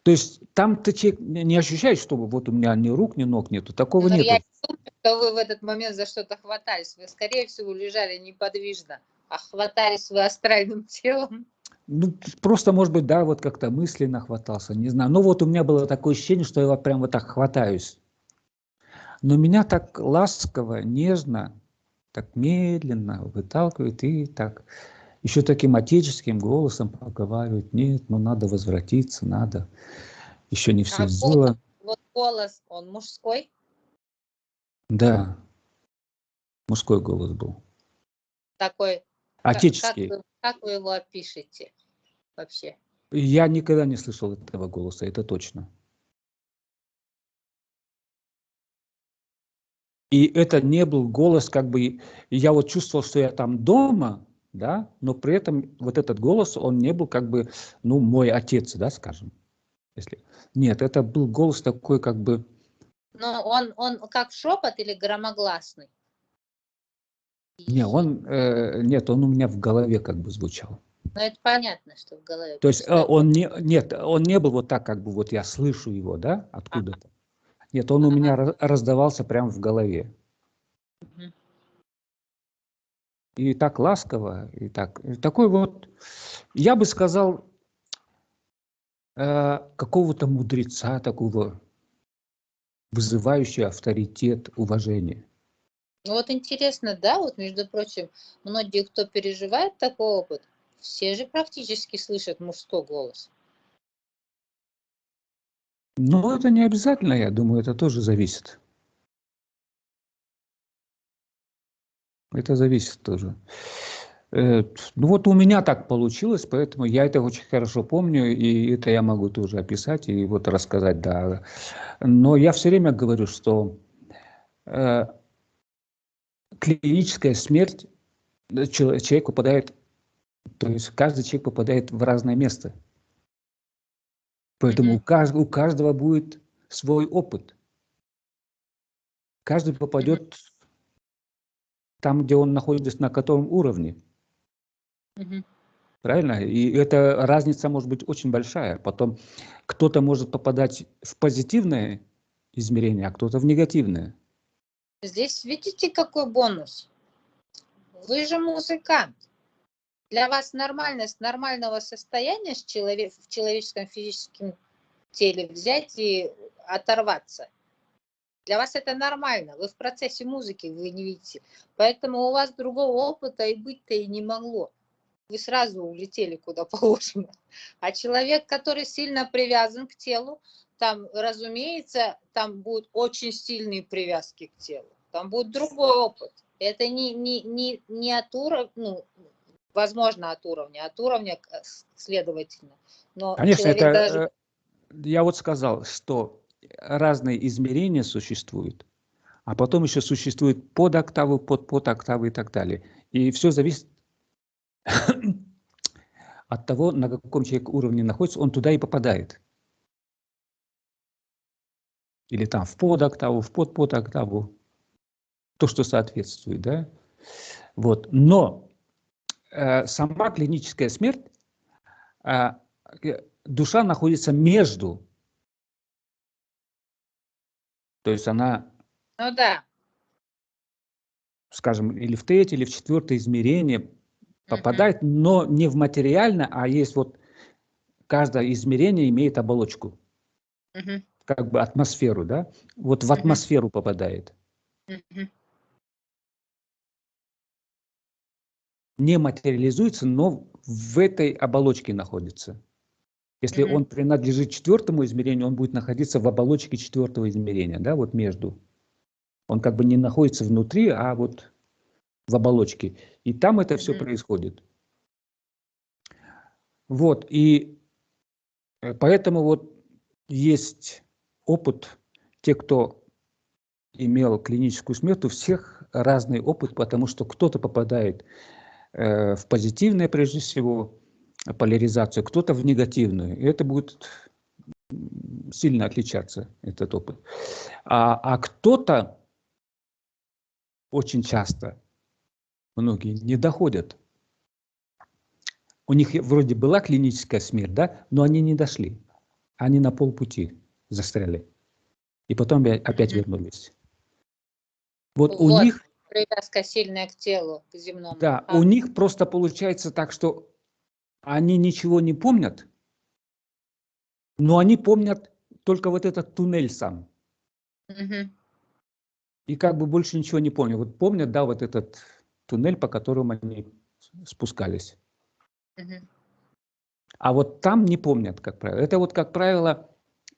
То есть там ты человек не ощущаешь, что вот у меня ни рук, ни ног нету, такого Но нету. я не думаю, что вы в этот момент за что-то хватались. Вы, скорее всего, лежали неподвижно, а хватались вы астральным телом. Ну, просто, может быть, да, вот как-то мысленно хватался, не знаю. Но вот у меня было такое ощущение, что я вот прям вот так хватаюсь. Но меня так ласково, нежно, так медленно выталкивают и так еще таким отеческим голосом проговаривают, нет, ну надо возвратиться, надо, еще не все сделано. Вот голос, он мужской? Да, мужской голос был. Такой, Отеческий. как вы его опишете вообще? Я никогда не слышал этого голоса, это точно. И это не был голос, как бы, я вот чувствовал, что я там дома, да, но при этом вот этот голос, он не был как бы, ну, мой отец, да, скажем. Если... Нет, это был голос такой, как бы... Но он как шепот или громогласный? Нет, он у меня в голове как бы звучал. Ну, это понятно, что в голове То есть пустая. нет, он не был вот так, как бы вот я слышу его, да, Ага, откуда-то. Нет, он у меня ага. раздавался прямо в голове. Мгм. И так ласково, и так. И такой вот, я бы сказал, какого-то мудреца такого, вызывающий авторитет, уважение. Ну, вот интересно, да, вот, между прочим, многие, кто переживает такой опыт, все же практически слышат мужской голос. Но это не обязательно, я думаю, это тоже зависит. Это зависит тоже. Ну вот у меня так получилось, поэтому я это очень хорошо помню, и это я могу тоже описать и вот рассказать, да. Но я все время говорю, что э, клиническая смерть, человек попадает, то есть каждый человек попадает в разное место. Поэтому Мгм, у каждого будет свой опыт. Каждый мгм, попадет там, где он находится, на котором уровне. мгм. Правильно? И эта разница может быть очень большая. Потом кто-то может попадать в позитивное измерение, а кто-то в негативное. Здесь видите, какой бонус? Вы же музыкант. Для вас нормальность нормального состояния в человеческом физическом теле взять и оторваться. Для вас это нормально. Вы в процессе музыки, вы не видите. Поэтому у вас другого опыта и быть-то и не могло. Вы сразу улетели куда положено. А человек, который сильно привязан к телу, там, разумеется, там будут очень сильные привязки к телу. Там будет другой опыт. Это не от уровня, ну, возможно, от уровня, следовательно. Но Конечно, человек даже... я вот сказал, что разные измерения существуют, а потом еще существует под октаву, под октаву и так далее. И все зависит от того, на каком человек уровне находится, он туда и попадает. Или там в под октаву, в под октаву. То, что соответствует, да? Вот. Но сама клиническая смерть, душа находится между, то есть она, Ну да. скажем, или в третье, или в четвертое измерение Мгм. попадает, но не в материальное, а есть вот каждое измерение имеет оболочку, Мгм. как бы атмосферу, да? Вот в Мгм. атмосферу попадает. Мгм. Не материализуется, но в этой оболочке находится. Если Мгм. он принадлежит четвертому измерению, он будет находиться в оболочке четвертого измерения, да, вот между. Он как бы не находится внутри, а вот в оболочке. И там это все Мгм. происходит. Вот, и поэтому вот есть опыт, те, кто имел клиническую смерть, у всех разный опыт, потому что кто-то попадает в позитивное, прежде всего, поляризацию, кто-то в негативную. И это будет сильно отличаться, этот опыт. А кто-то очень часто, многие не доходят. У них вроде была клиническая смерть, да, но они не дошли. Они на полпути застряли. И потом опять Мгм. вернулись. Вот у Вот, них, привязка сильная к телу, к земному. да, у них просто получается так, что они ничего не помнят, но они помнят только вот этот туннель сам. Мгм. И как бы больше ничего не помнят. Вот помнят, да, вот этот туннель, по которому они спускались. Мгм. А вот там не помнят, как правило. Это вот, как правило,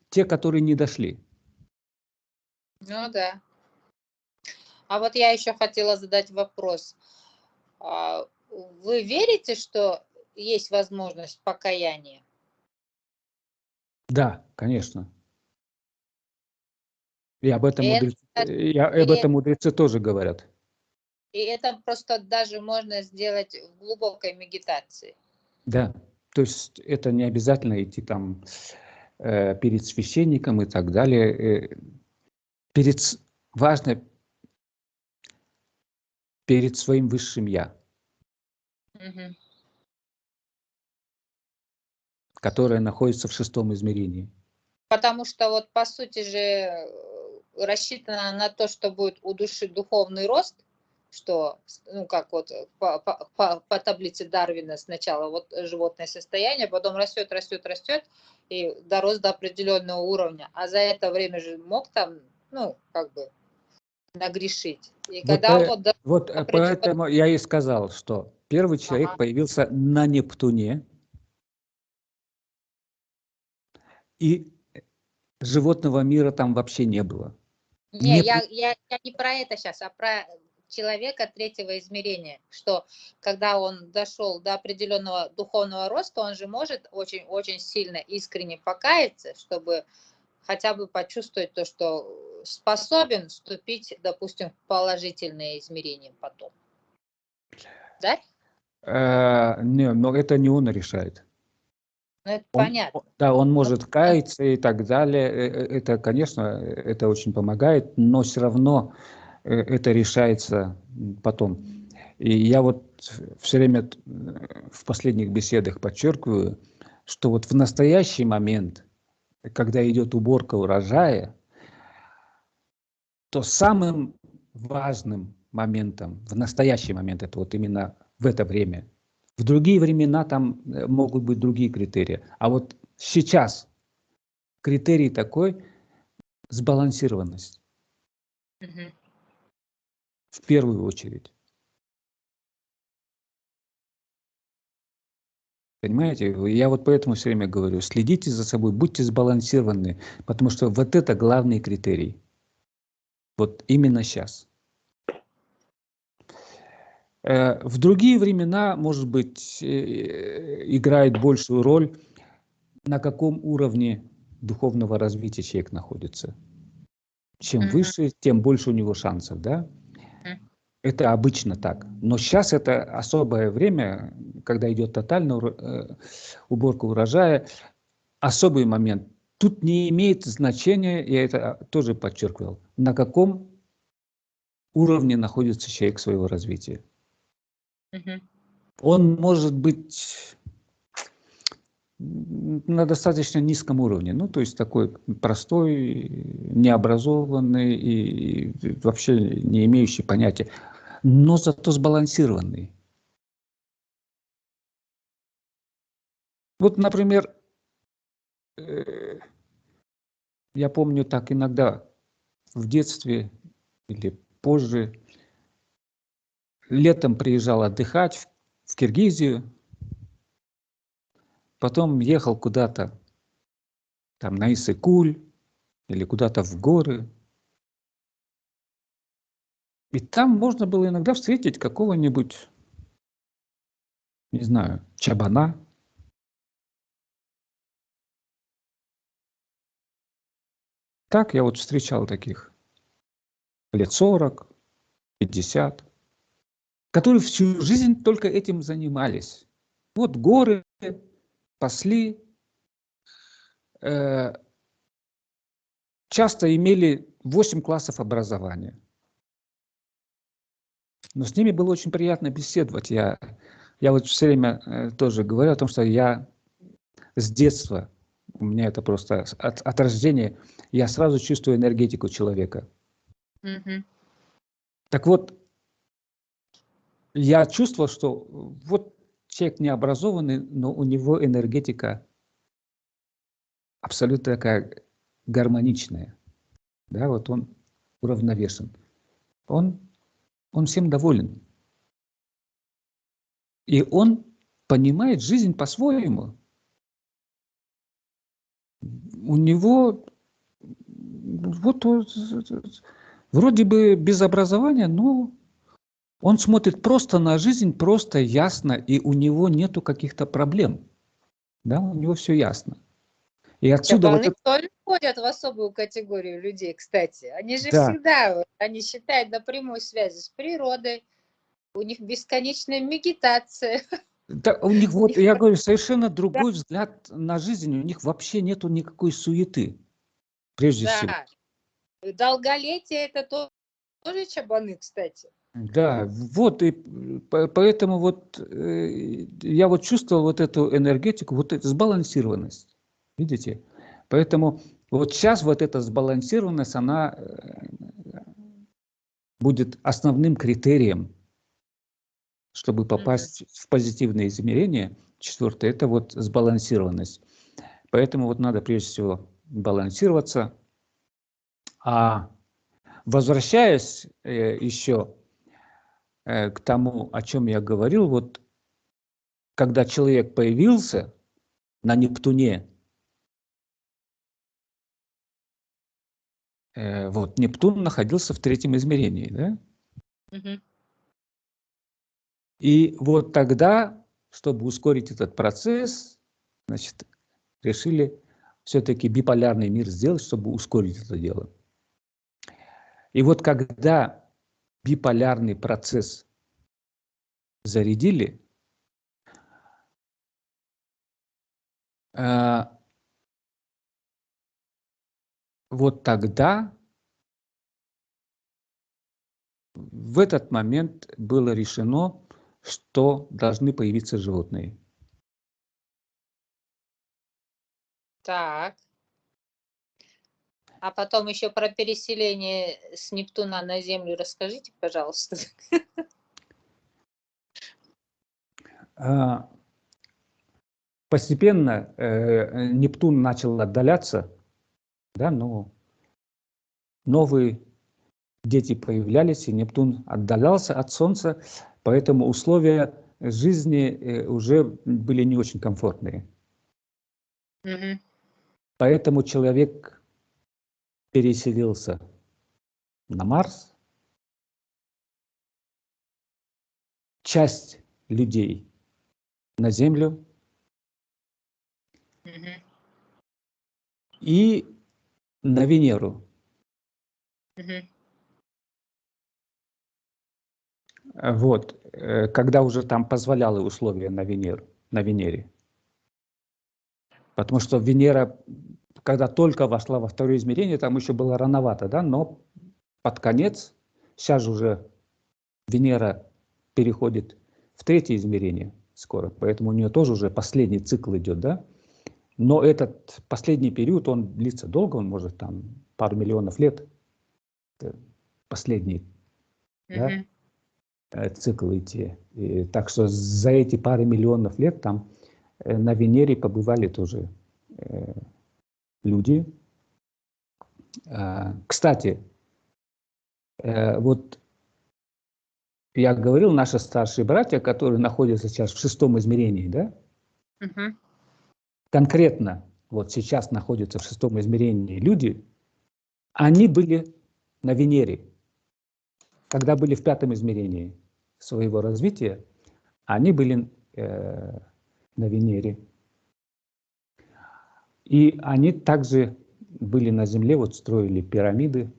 те, которые не дошли. Ну да. А вот я еще хотела задать вопрос. Вы верите, что есть возможность покаяния? Да, конечно. И И это, об и, этом мудрецы тоже говорят. и это просто даже можно сделать в глубокой медитации. Да. То есть это не обязательно идти там перед священником и так далее. Важно перед своим высшим я. Мгм. которая находится в 6-м измерении. Потому что вот по сути же рассчитано на то, что будет у души духовный рост, что, ну как вот по таблице Дарвина сначала вот животное состояние, потом растет, растет, растет и дорос до определенного уровня, а за это время же мог там, ну как бы нагрешить. И Вот, когда вот вот поэтому я и сказал, что первый человек появился на Нептуне, и животного мира там вообще не было. Не, я не про это сейчас, а про человека третьего измерения, что когда он дошел до определенного духовного роста, он же может очень сильно искренне покаяться, чтобы хотя бы почувствовать то, что способен вступить, допустим, в положительные измерения потом. Да? Не, но это не он решает. Ну, это понятно. Да, он может каяться и так далее. Это, конечно, это очень помогает, но все равно это решается потом. И я вот все время в последних беседах подчеркиваю, что вот в настоящий момент, когда идет уборка урожая, то самым важным моментом, в настоящий момент, это вот именно в это время. В другие времена там могут быть другие критерии. А вот сейчас критерий такой – сбалансированность. Угу. В первую очередь. Понимаете? Я вот поэтому все время говорю, следите за собой, будьте сбалансированы, потому что вот это главный критерий. Вот именно сейчас. В другие времена, может быть, играет большую роль, на каком уровне духовного развития человек находится. Чем выше, тем больше у него шансов, да? Это обычно так. Но сейчас это особое время, когда идет тотальная уборка урожая, особый момент. Тут не имеет значения, я это тоже подчеркивал, на каком уровне находится человек своего развития. Он может быть на достаточно низком уровне, ну, то есть такой простой, необразованный и вообще не имеющий понятия, но зато сбалансированный. Вот, например, я помню так иногда в детстве или позже, летом приезжал отдыхать в Киргизию, потом ехал куда-то там на Иссык-Куль или куда-то в горы. И там можно было иногда встретить какого-нибудь, не знаю, чабана. Так я вот встречал таких лет 40, 50, которые всю жизнь только этим занимались. Вот горы пасли, часто имели 8 классов образования. Но с ними было очень приятно беседовать. Я вот все время тоже говорю о том, что я с детства, у меня это просто от рождения, я сразу чувствую энергетику человека. Так вот, я чувствовал, что вот человек необразованный, но у него энергетика абсолютно такая гармоничная. Да, вот он уравновешен. Он всем доволен. И он понимает жизнь по-своему. У него вот вроде бы без образования, но он смотрит просто на жизнь, просто ясно, и у него нету каких-то проблем. Да, у него все ясно. И отсюда Чабаны тоже входят в особую категорию людей, кстати. Они же всегда, они считают на прямой связи с природой, у них бесконечная медитация. Да, у них вот, я говорю, совершенно другой взгляд на жизнь, у них вообще нету никакой суеты, прежде всего. Долголетие это тоже чабаны, кстати. Да, вот и поэтому вот я вот чувствовал вот эту энергетику, вот эту сбалансированность, видите? Поэтому вот сейчас вот эта сбалансированность, она будет основным критерием, чтобы попасть в позитивные измерения. Четвертое – это вот сбалансированность. Поэтому вот надо прежде всего балансироваться. А возвращаясь еще к тому, о чем я говорил, вот когда человек появился на Нептуне, вот Нептун находился в третьем измерении, да? Мгм. И вот тогда, чтобы ускорить этот процесс, значит, решили все-таки биполярный мир сделать, чтобы ускорить это дело. И вот когда биполярный процесс зарядили, вот тогда в этот момент было решено, что должны появиться животные. Так. А потом еще про переселение с Нептуна на Землю расскажите, пожалуйста. Постепенно Нептун начал отдаляться, да, но новые дети появлялись, и Нептун отдалялся от Солнца, поэтому условия жизни уже были не очень комфортные. Мгм. Поэтому человек переселился на Марс. Часть людей на Землю. Мгм. И на Венеру. Мгм. Вот, когда уже там позволяло условия на Венере. Потому что Венера, когда только вошла во второе измерение, там еще было рановато, да, но под конец, сейчас же уже Венера переходит в третье измерение скоро, поэтому у нее тоже уже последний цикл идет, да. Но этот последний период, он длится долго, он может там пару миллионов лет. Это последний, да, цикл идти. И так что за эти пару миллионов лет там на Венере побывали тоже люди. Кстати, вот я говорил, наши старшие братья, которые находятся сейчас в шестом измерении, да, конкретно вот сейчас находятся в шестом измерении люди, они были на Венере. Когда были в пятом измерении своего развития, они были на Венере. И они также были на Земле, вот строили пирамиды,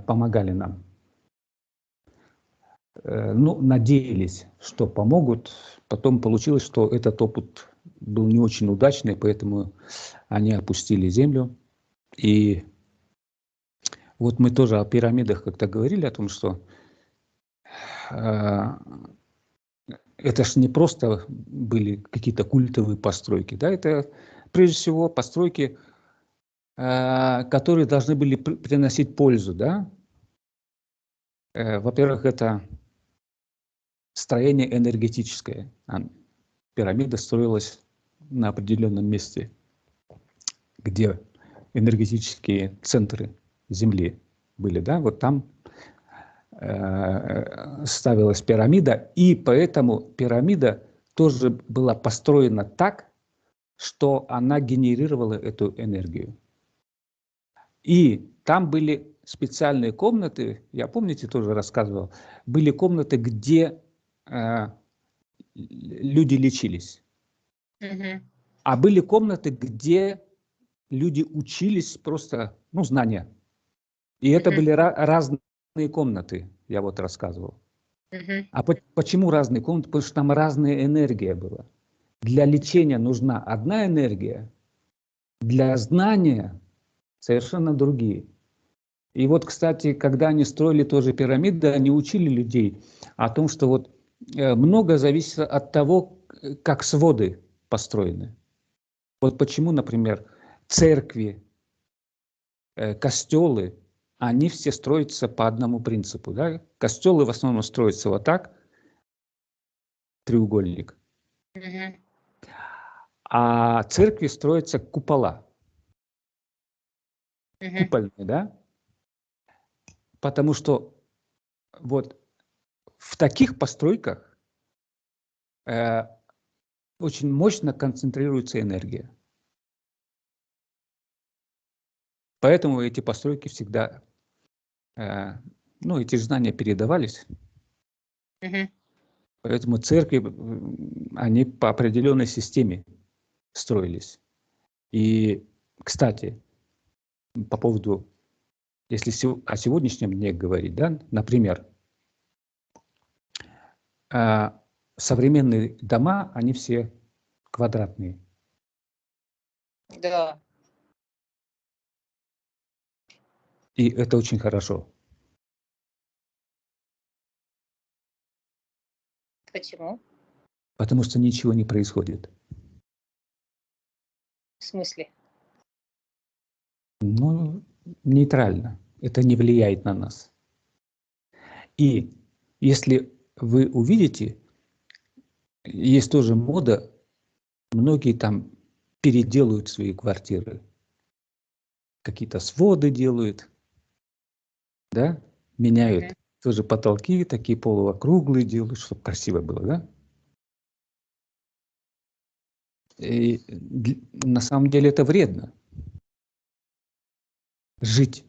помогали нам. Ну, надеялись, что помогут. Потом получилось, что этот опыт был не очень удачный, поэтому они опустили Землю. И вот мы тоже о пирамидах как-то говорили, о том, что это ж не просто были какие-то культовые постройки, да, это прежде всего постройки, которые должны были приносить пользу, да. Во-первых, это строение энергетическое. Пирамида строилась на определенном месте, где энергетические центры Земли были, да, вот там ставилась пирамида, и поэтому пирамида тоже была построена так, что она генерировала эту энергию. И там были специальные комнаты, я, помните, тоже рассказывал, были комнаты, где люди лечились. А были комнаты, где люди учились просто, ну, знания. И это были разные комнаты, я вот рассказывал. А почему разные комнаты? Потому что там разная энергия была. Для лечения нужна одна энергия, для знания совершенно другие. И вот, кстати, когда они строили тоже пирамиды, они учили людей о том, что вот много зависит от того, как своды построены. Вот почему, например, церкви, костелы, они все строятся по одному принципу. Да? Костелы в основном строятся вот так, треугольник, а церкви строятся купола, купольные, да? Потому что вот в таких постройках очень мощно концентрируется энергия. Поэтому эти постройки всегда, ну, эти знания передавались. Поэтому церкви, они по определенной системе строились. И, кстати, по поводу, если о сегодняшнем дне говорить, да, например, современные дома, они все квадратные. Да. И это очень хорошо. Почему? Потому что ничего не происходит. В смысле? Ну, нейтрально. Это не влияет на нас. И если вы увидите, есть тоже мода, многие там переделывают свои квартиры. Какие-то своды делают, да, меняют. Тоже потолки такие полуокруглые делают, чтобы красиво было, да? И на самом деле это вредно. Жить.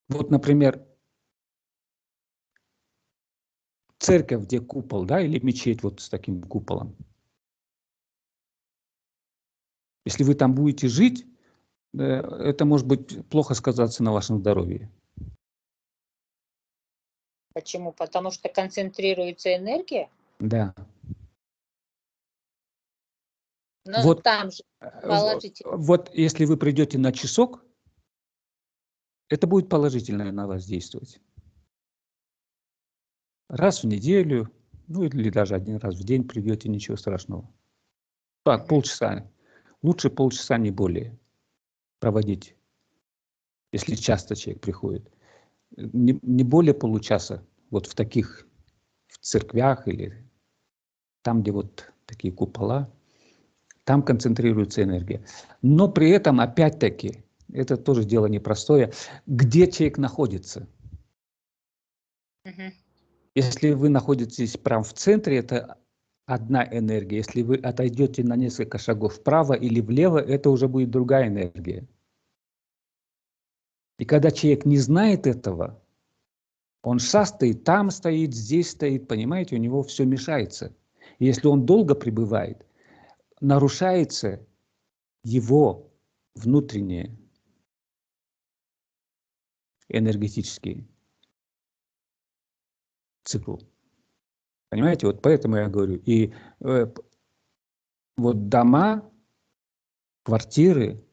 Вот, например, церковь, где купол, да, или мечеть вот с таким куполом. Если вы там будете жить, это может быть плохо сказаться на вашем здоровье. Почему? Потому что концентрируется энергия? Да. Но Вот, там же положительно. вот если вы придете на часок, это будет положительно на вас действовать. Раз в неделю, ну или даже один раз в день придете, ничего страшного. Так, полчаса. Лучше полчаса, не более, проводить, если часто человек приходит. Не более получаса, вот в таких, в церквях или там, где вот такие купола, там концентрируется энергия. Но при этом, опять-таки, это тоже дело непростое, где человек находится. Если вы находитесь прямо в центре, это одна энергия. Если вы отойдете на несколько шагов вправо или влево, это уже будет другая энергия. И когда человек не знает этого, он шастает, там стоит, здесь стоит, понимаете, у него все мешается. И если он долго пребывает, нарушается его внутренний энергетический цикл. Понимаете, вот поэтому я говорю. И вот дома, квартиры,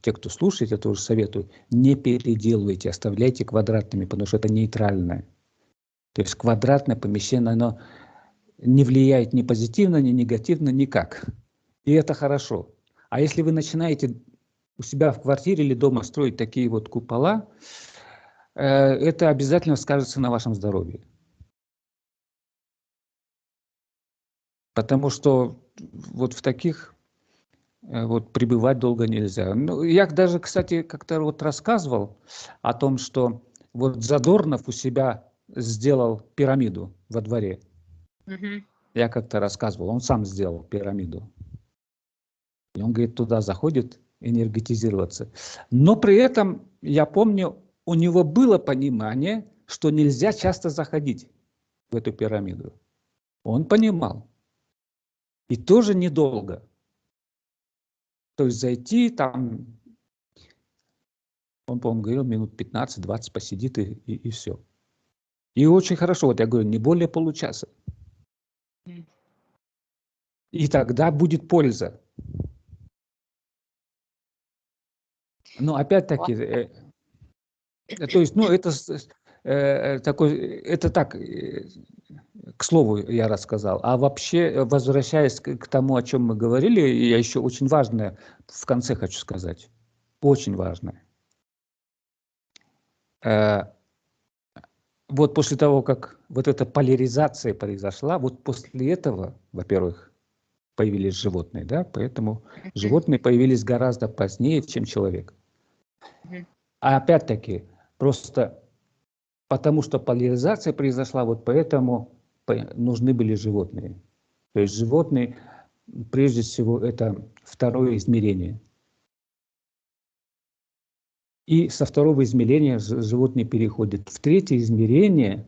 те, кто слушает, я тоже советую, не переделывайте, оставляйте квадратными, потому что это нейтральное. То есть квадратное помещение, оно не влияет ни позитивно, ни негативно, никак. И это хорошо. А если вы начинаете у себя в квартире или дома строить такие вот купола, это обязательно скажется на вашем здоровье. Потому что вот в таких вот пребывать долго нельзя. Ну, я даже, кстати, как-то вот рассказывал о том, что вот Задорнов у себя сделал пирамиду во дворе. Я как-то рассказывал, он сам сделал пирамиду. И он, говорит, туда заходит энергетизироваться. Но при этом, я помню, у него было понимание, что нельзя часто заходить в эту пирамиду. Он понимал. И тоже недолго. То есть зайти там, он, по-моему, говорил, минут 15-20 посидит и все. И очень хорошо, вот я говорю, не более получаса. И тогда будет польза. Но опять-таки, то есть, ну, это такой, это так, к слову, я рассказал. А вообще, возвращаясь к тому, о чем мы говорили, я еще очень важное в конце хочу сказать. Очень важное. Вот после того, как вот эта поляризация произошла, вот после этого, во-первых, появились животные, да, поэтому животные появились гораздо позднее, чем человек. А опять-таки, просто потому что поляризация произошла, вот поэтому нужны были животные. То есть животные, прежде всего, это второе измерение. И со второго измерения животные переходят в третье измерение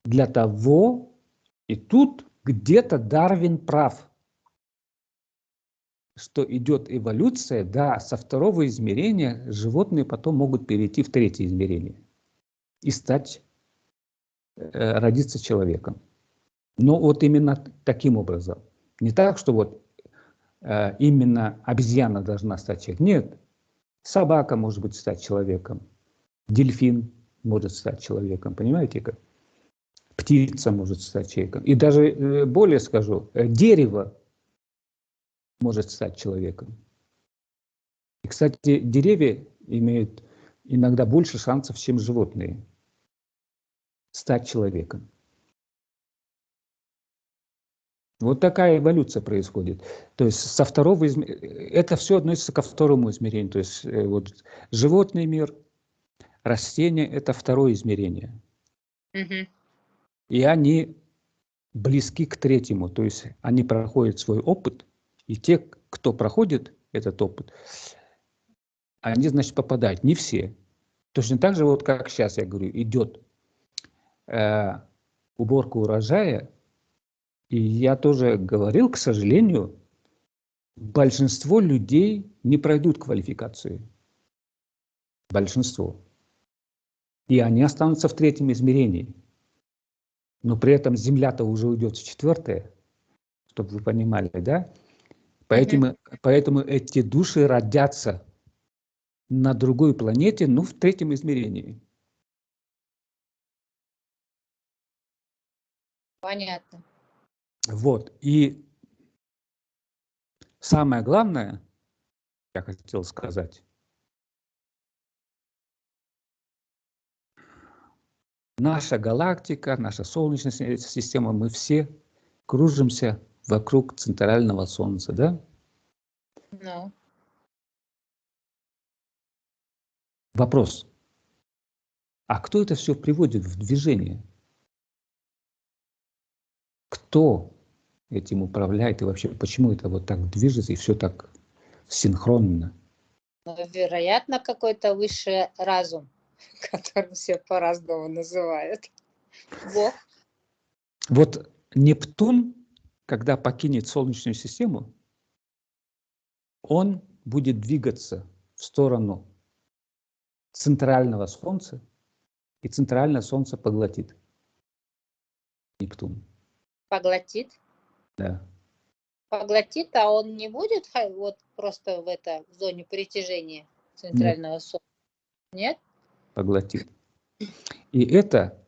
для того, и тут где-то Дарвин прав, что идет эволюция, да, со второго измерения животные потом могут перейти в третье измерение и стать, родиться человеком. Но вот именно таким образом. Не так, что вот именно обезьяна должна стать человеком. Нет. Собака может быть стать человеком. Дельфин может стать человеком. Понимаете как? Птица может стать человеком. И даже более скажу, дерево может стать человеком. И, кстати, деревья имеют иногда больше шансов, чем животные, стать человеком. Вот такая эволюция происходит. То есть со второго это все относится ко второму измерению. То есть вот животный мир, растения – это второе измерение. И они близки к третьему. То есть они проходят свой опыт, и те, кто проходит этот опыт, они, значит, попадают. Не все. Точно так же, вот как сейчас, я говорю, идет уборка урожая, и я тоже говорил, к сожалению, большинство людей не пройдут квалификацию. Большинство. И они останутся в третьем измерении. Но при этом Земля-то уже уйдет в четвертое, чтобы вы понимали, да? Поэтому эти души родятся на другой планете, но в третьем измерении. Понятно. Вот. И самое главное, я хотел сказать, наша галактика, наша Солнечная система, мы все кружимся вокруг центрального Солнца, да? Ну, Вопрос. А кто это все приводит в движение? Кто этим управляет и вообще почему это вот так движется и все так синхронно? вероятно, какой-то высший разум, который все по-разному называют. Бог. Вот Нептун, когда покинет Солнечную систему, он будет двигаться в сторону центрального Солнца, и центральное Солнце поглотит Нептун. Поглотит. Да. Поглотит, а он не будет вот просто в зоне притяжения центрального Солнца? Нет? Поглотит. И это,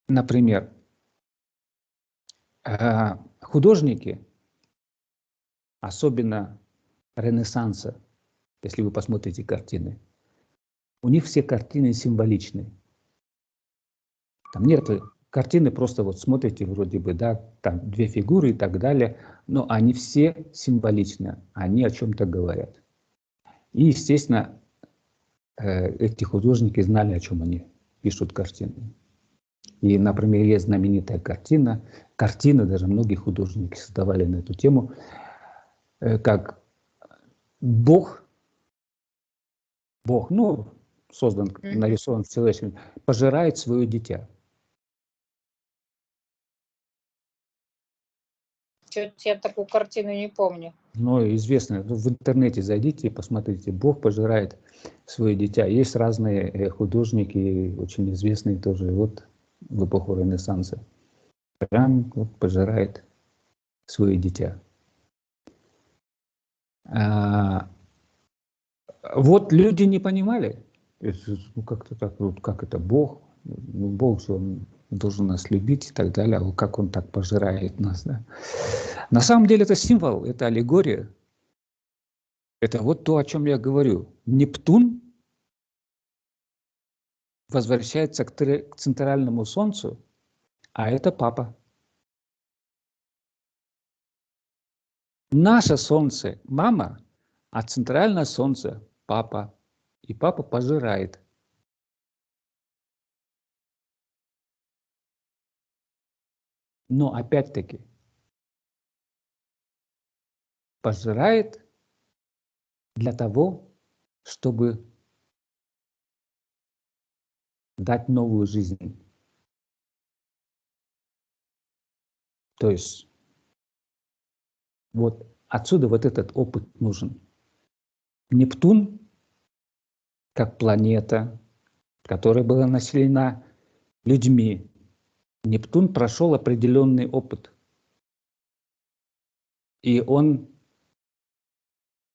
например, художники, особенно Ренессанса, если вы посмотрите картины, у них все картины символичны. Там нет картины, просто вот смотрите вроде бы, да, там две фигуры и так далее, но они все символичны, они о чем-то говорят. И, естественно, эти художники знали, о чем они пишут картины. И, например, есть знаменитая картины даже многие художники создавали на эту тему, как Бог, ну, нарисован в человеческом, пожирает свое дитя. Что-то я такую картину не помню. Ну, известно, в интернете зайдите и посмотрите, Бог пожирает свое дитя. Есть разные художники, очень известные тоже, вот в эпоху Ренессанса. Прям вот пожирает свое дитя. Вот люди не понимали, ну, как-то так, вот как это Бог, ну, Бог же он должен нас любить и так далее, а как он так пожирает нас, да? На самом деле это символ, это аллегория, это вот то, о чем я говорю. Нептун возвращается к центральному Солнцу, а это папа. Наше Солнце – мама, а центральное Солнце – папа. И папа пожирает. Но опять-таки пожирает для того, чтобы дать новую жизнь. То есть вот отсюда вот этот опыт нужен. Нептун, как планета, которая была населена людьми, Нептун прошел определенный опыт. И он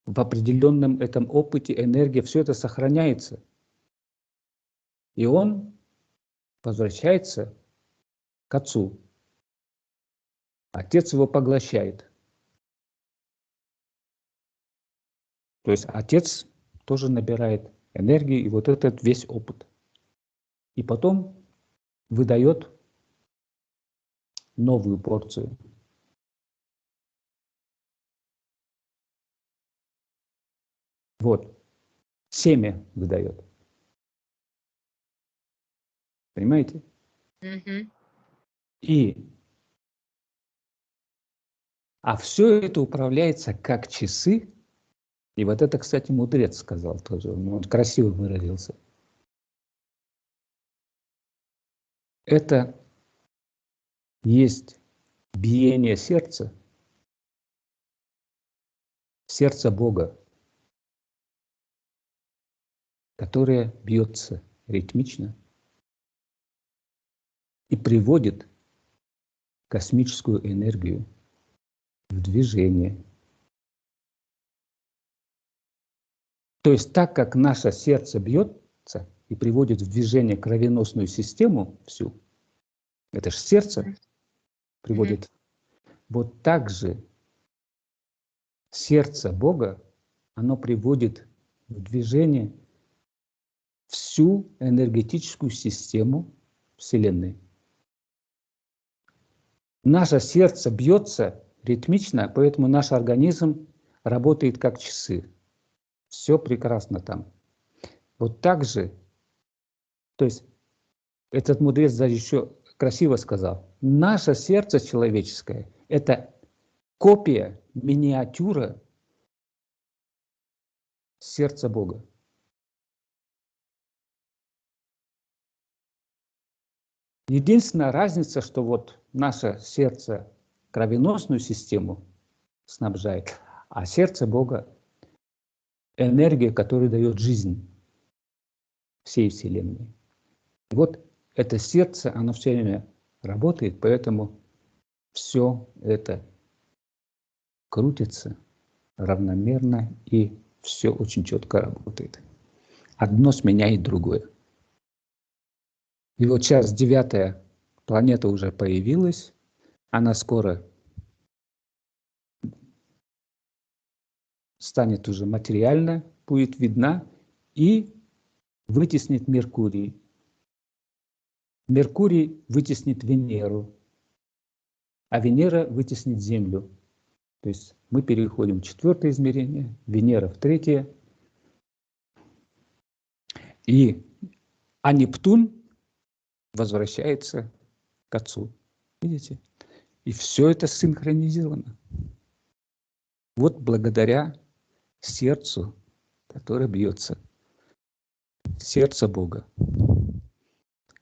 в определенном этом опыте, энергия, все это сохраняется. И он возвращается к отцу. Отец его поглощает. То есть отец тоже набирает энергию и вот этот весь опыт. И потом выдает новую порцию. Вот. Семя выдает. Понимаете? А все это управляется как часы. И вот это, кстати, мудрец сказал тоже. Он красиво выразился. Это есть биение сердца Бога, которое бьется ритмично и приводит космическую энергию в движение. То есть так как наше сердце бьется и приводит в движение кровеносную систему всю, это же сердце приводит, вот так же сердце Бога, оно приводит в движение всю энергетическую систему Вселенной. Наше сердце бьется ритмично, поэтому наш организм работает как часы. Все прекрасно там. Вот так же, то есть этот мудрец даже еще красиво сказал, наше сердце человеческое – это копия, миниатюра сердца Бога. Единственная разница, что вот наше сердце кровеносную систему снабжает, а сердце Бога – энергия, которая дает жизнь всей Вселенной. Вот это сердце, оно все время работает, поэтому все это крутится равномерно и все очень четко работает. Одно сменяет другое. И вот сейчас 9-я планета уже появилась, она скоро станет уже материально, будет видна и вытеснит Меркурий. Меркурий вытеснит Венеру, а Венера вытеснит Землю. То есть мы переходим в 4-е измерение, Венера в 3-е. А Нептун возвращается к Отцу. Видите? И все это синхронизировано. Вот благодаря сердцу, которое бьется. Сердце Бога.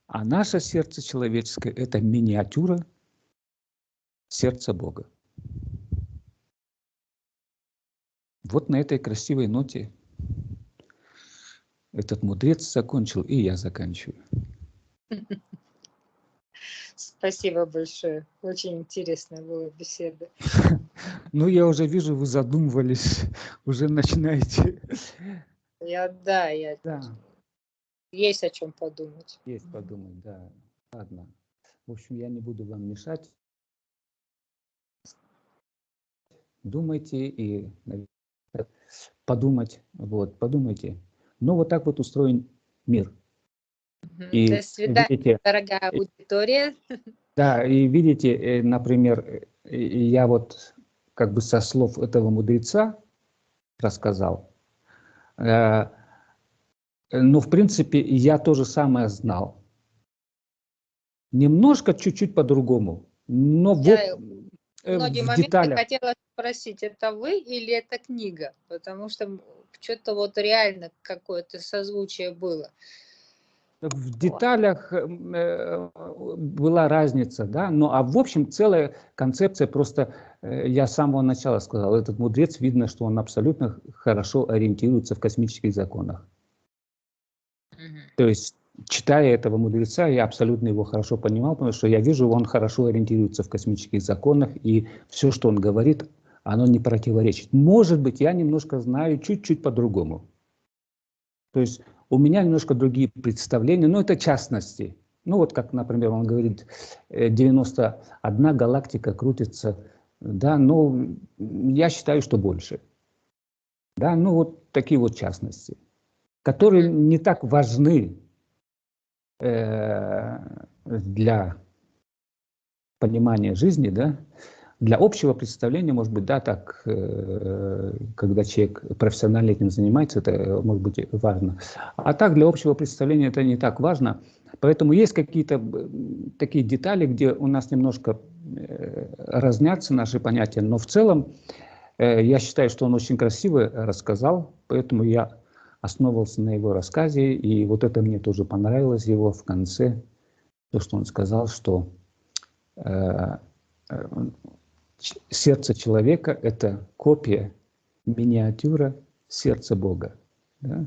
А наше сердце человеческое – это миниатюра сердца Бога. Вот на этой красивой ноте этот мудрец закончил, и я заканчиваю. Спасибо большое. Очень интересная была беседа. Ну, я уже вижу, вы задумывались, уже начинаете. Я Да, есть о чем подумать. есть подумать, да. Ладно. В общем, я не буду вам мешать. Думайте и подумать, вот, подумайте. Ну, вот так вот устроен мир. До И свидания, видите, дорогая аудитория. да, и видите, например, я вот как бы со слов этого мудреца рассказал, но в принципе я то же самое знал. Немножко, чуть-чуть по-другому, но Я многие в моменты деталях. хотела спросить, это вы или это книга? Потому что что-то вот реально какое-то созвучие было. В Вот. деталях была разница, да, но а в общем целая концепция просто, я с самого начала сказал, этот мудрец, видно, что он абсолютно хорошо ориентируется в космических законах. То есть, читая этого мудреца, я абсолютно его хорошо понимал, потому что я вижу, он хорошо ориентируется в космических законах, и все, что он говорит, оно не противоречит. Может быть, я немножко знаю чуть-чуть по-другому. То есть у меня немножко другие представления, но это частности. Ну вот как, например, он говорит, 91 галактика крутится, да, но я считаю, что больше. Да, ну вот такие вот частности, которые не так важны для понимания жизни, да, для общего представления, может быть, да, так, когда человек профессионально этим занимается, это может быть важно. А так, для общего представления это не так важно. Поэтому есть какие-то такие детали, где у нас немножко разнятся наши понятия, но в целом я считаю, что он очень красиво рассказал, поэтому я основывался на его рассказе, и вот это мне тоже понравилось его в конце, то, что он сказал, что сердце человека – это копия, миниатюра сердца Бога. Да?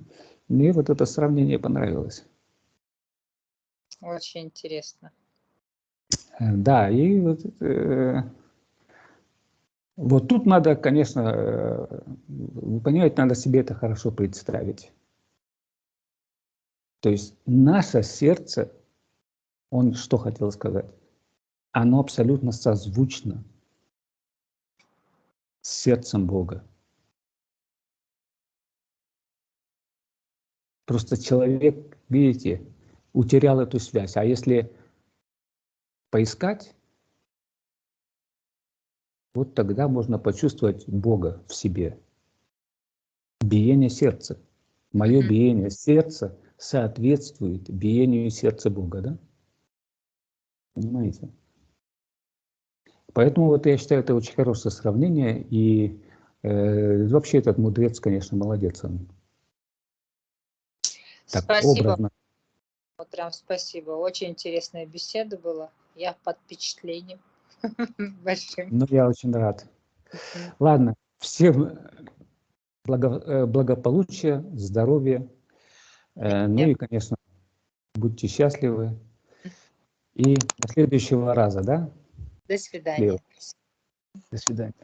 Мне вот это сравнение понравилось. Очень интересно. Да, и вот тут надо, конечно, вы понимаете, надо себе это хорошо представить. То есть наше сердце, он что хотел сказать? Оно абсолютно созвучно с сердцем Бога. Просто человек, видите, утерял эту связь. А если поискать, вот тогда можно почувствовать Бога в себе. Биение сердца. Мое биение сердца соответствует биению сердца Бога, да? Понимаете? Поэтому вот я считаю, это очень хорошее сравнение. И вообще этот мудрец, конечно, молодец. Он так Спасибо. образно. Вот прям спасибо. Очень интересная беседа была. Я под впечатлением большим. Ну, я очень рад. Ладно, всем благополучия, здоровья. Ну и, конечно, будьте счастливы. И до следующего раза, да? До свидания. До свидания.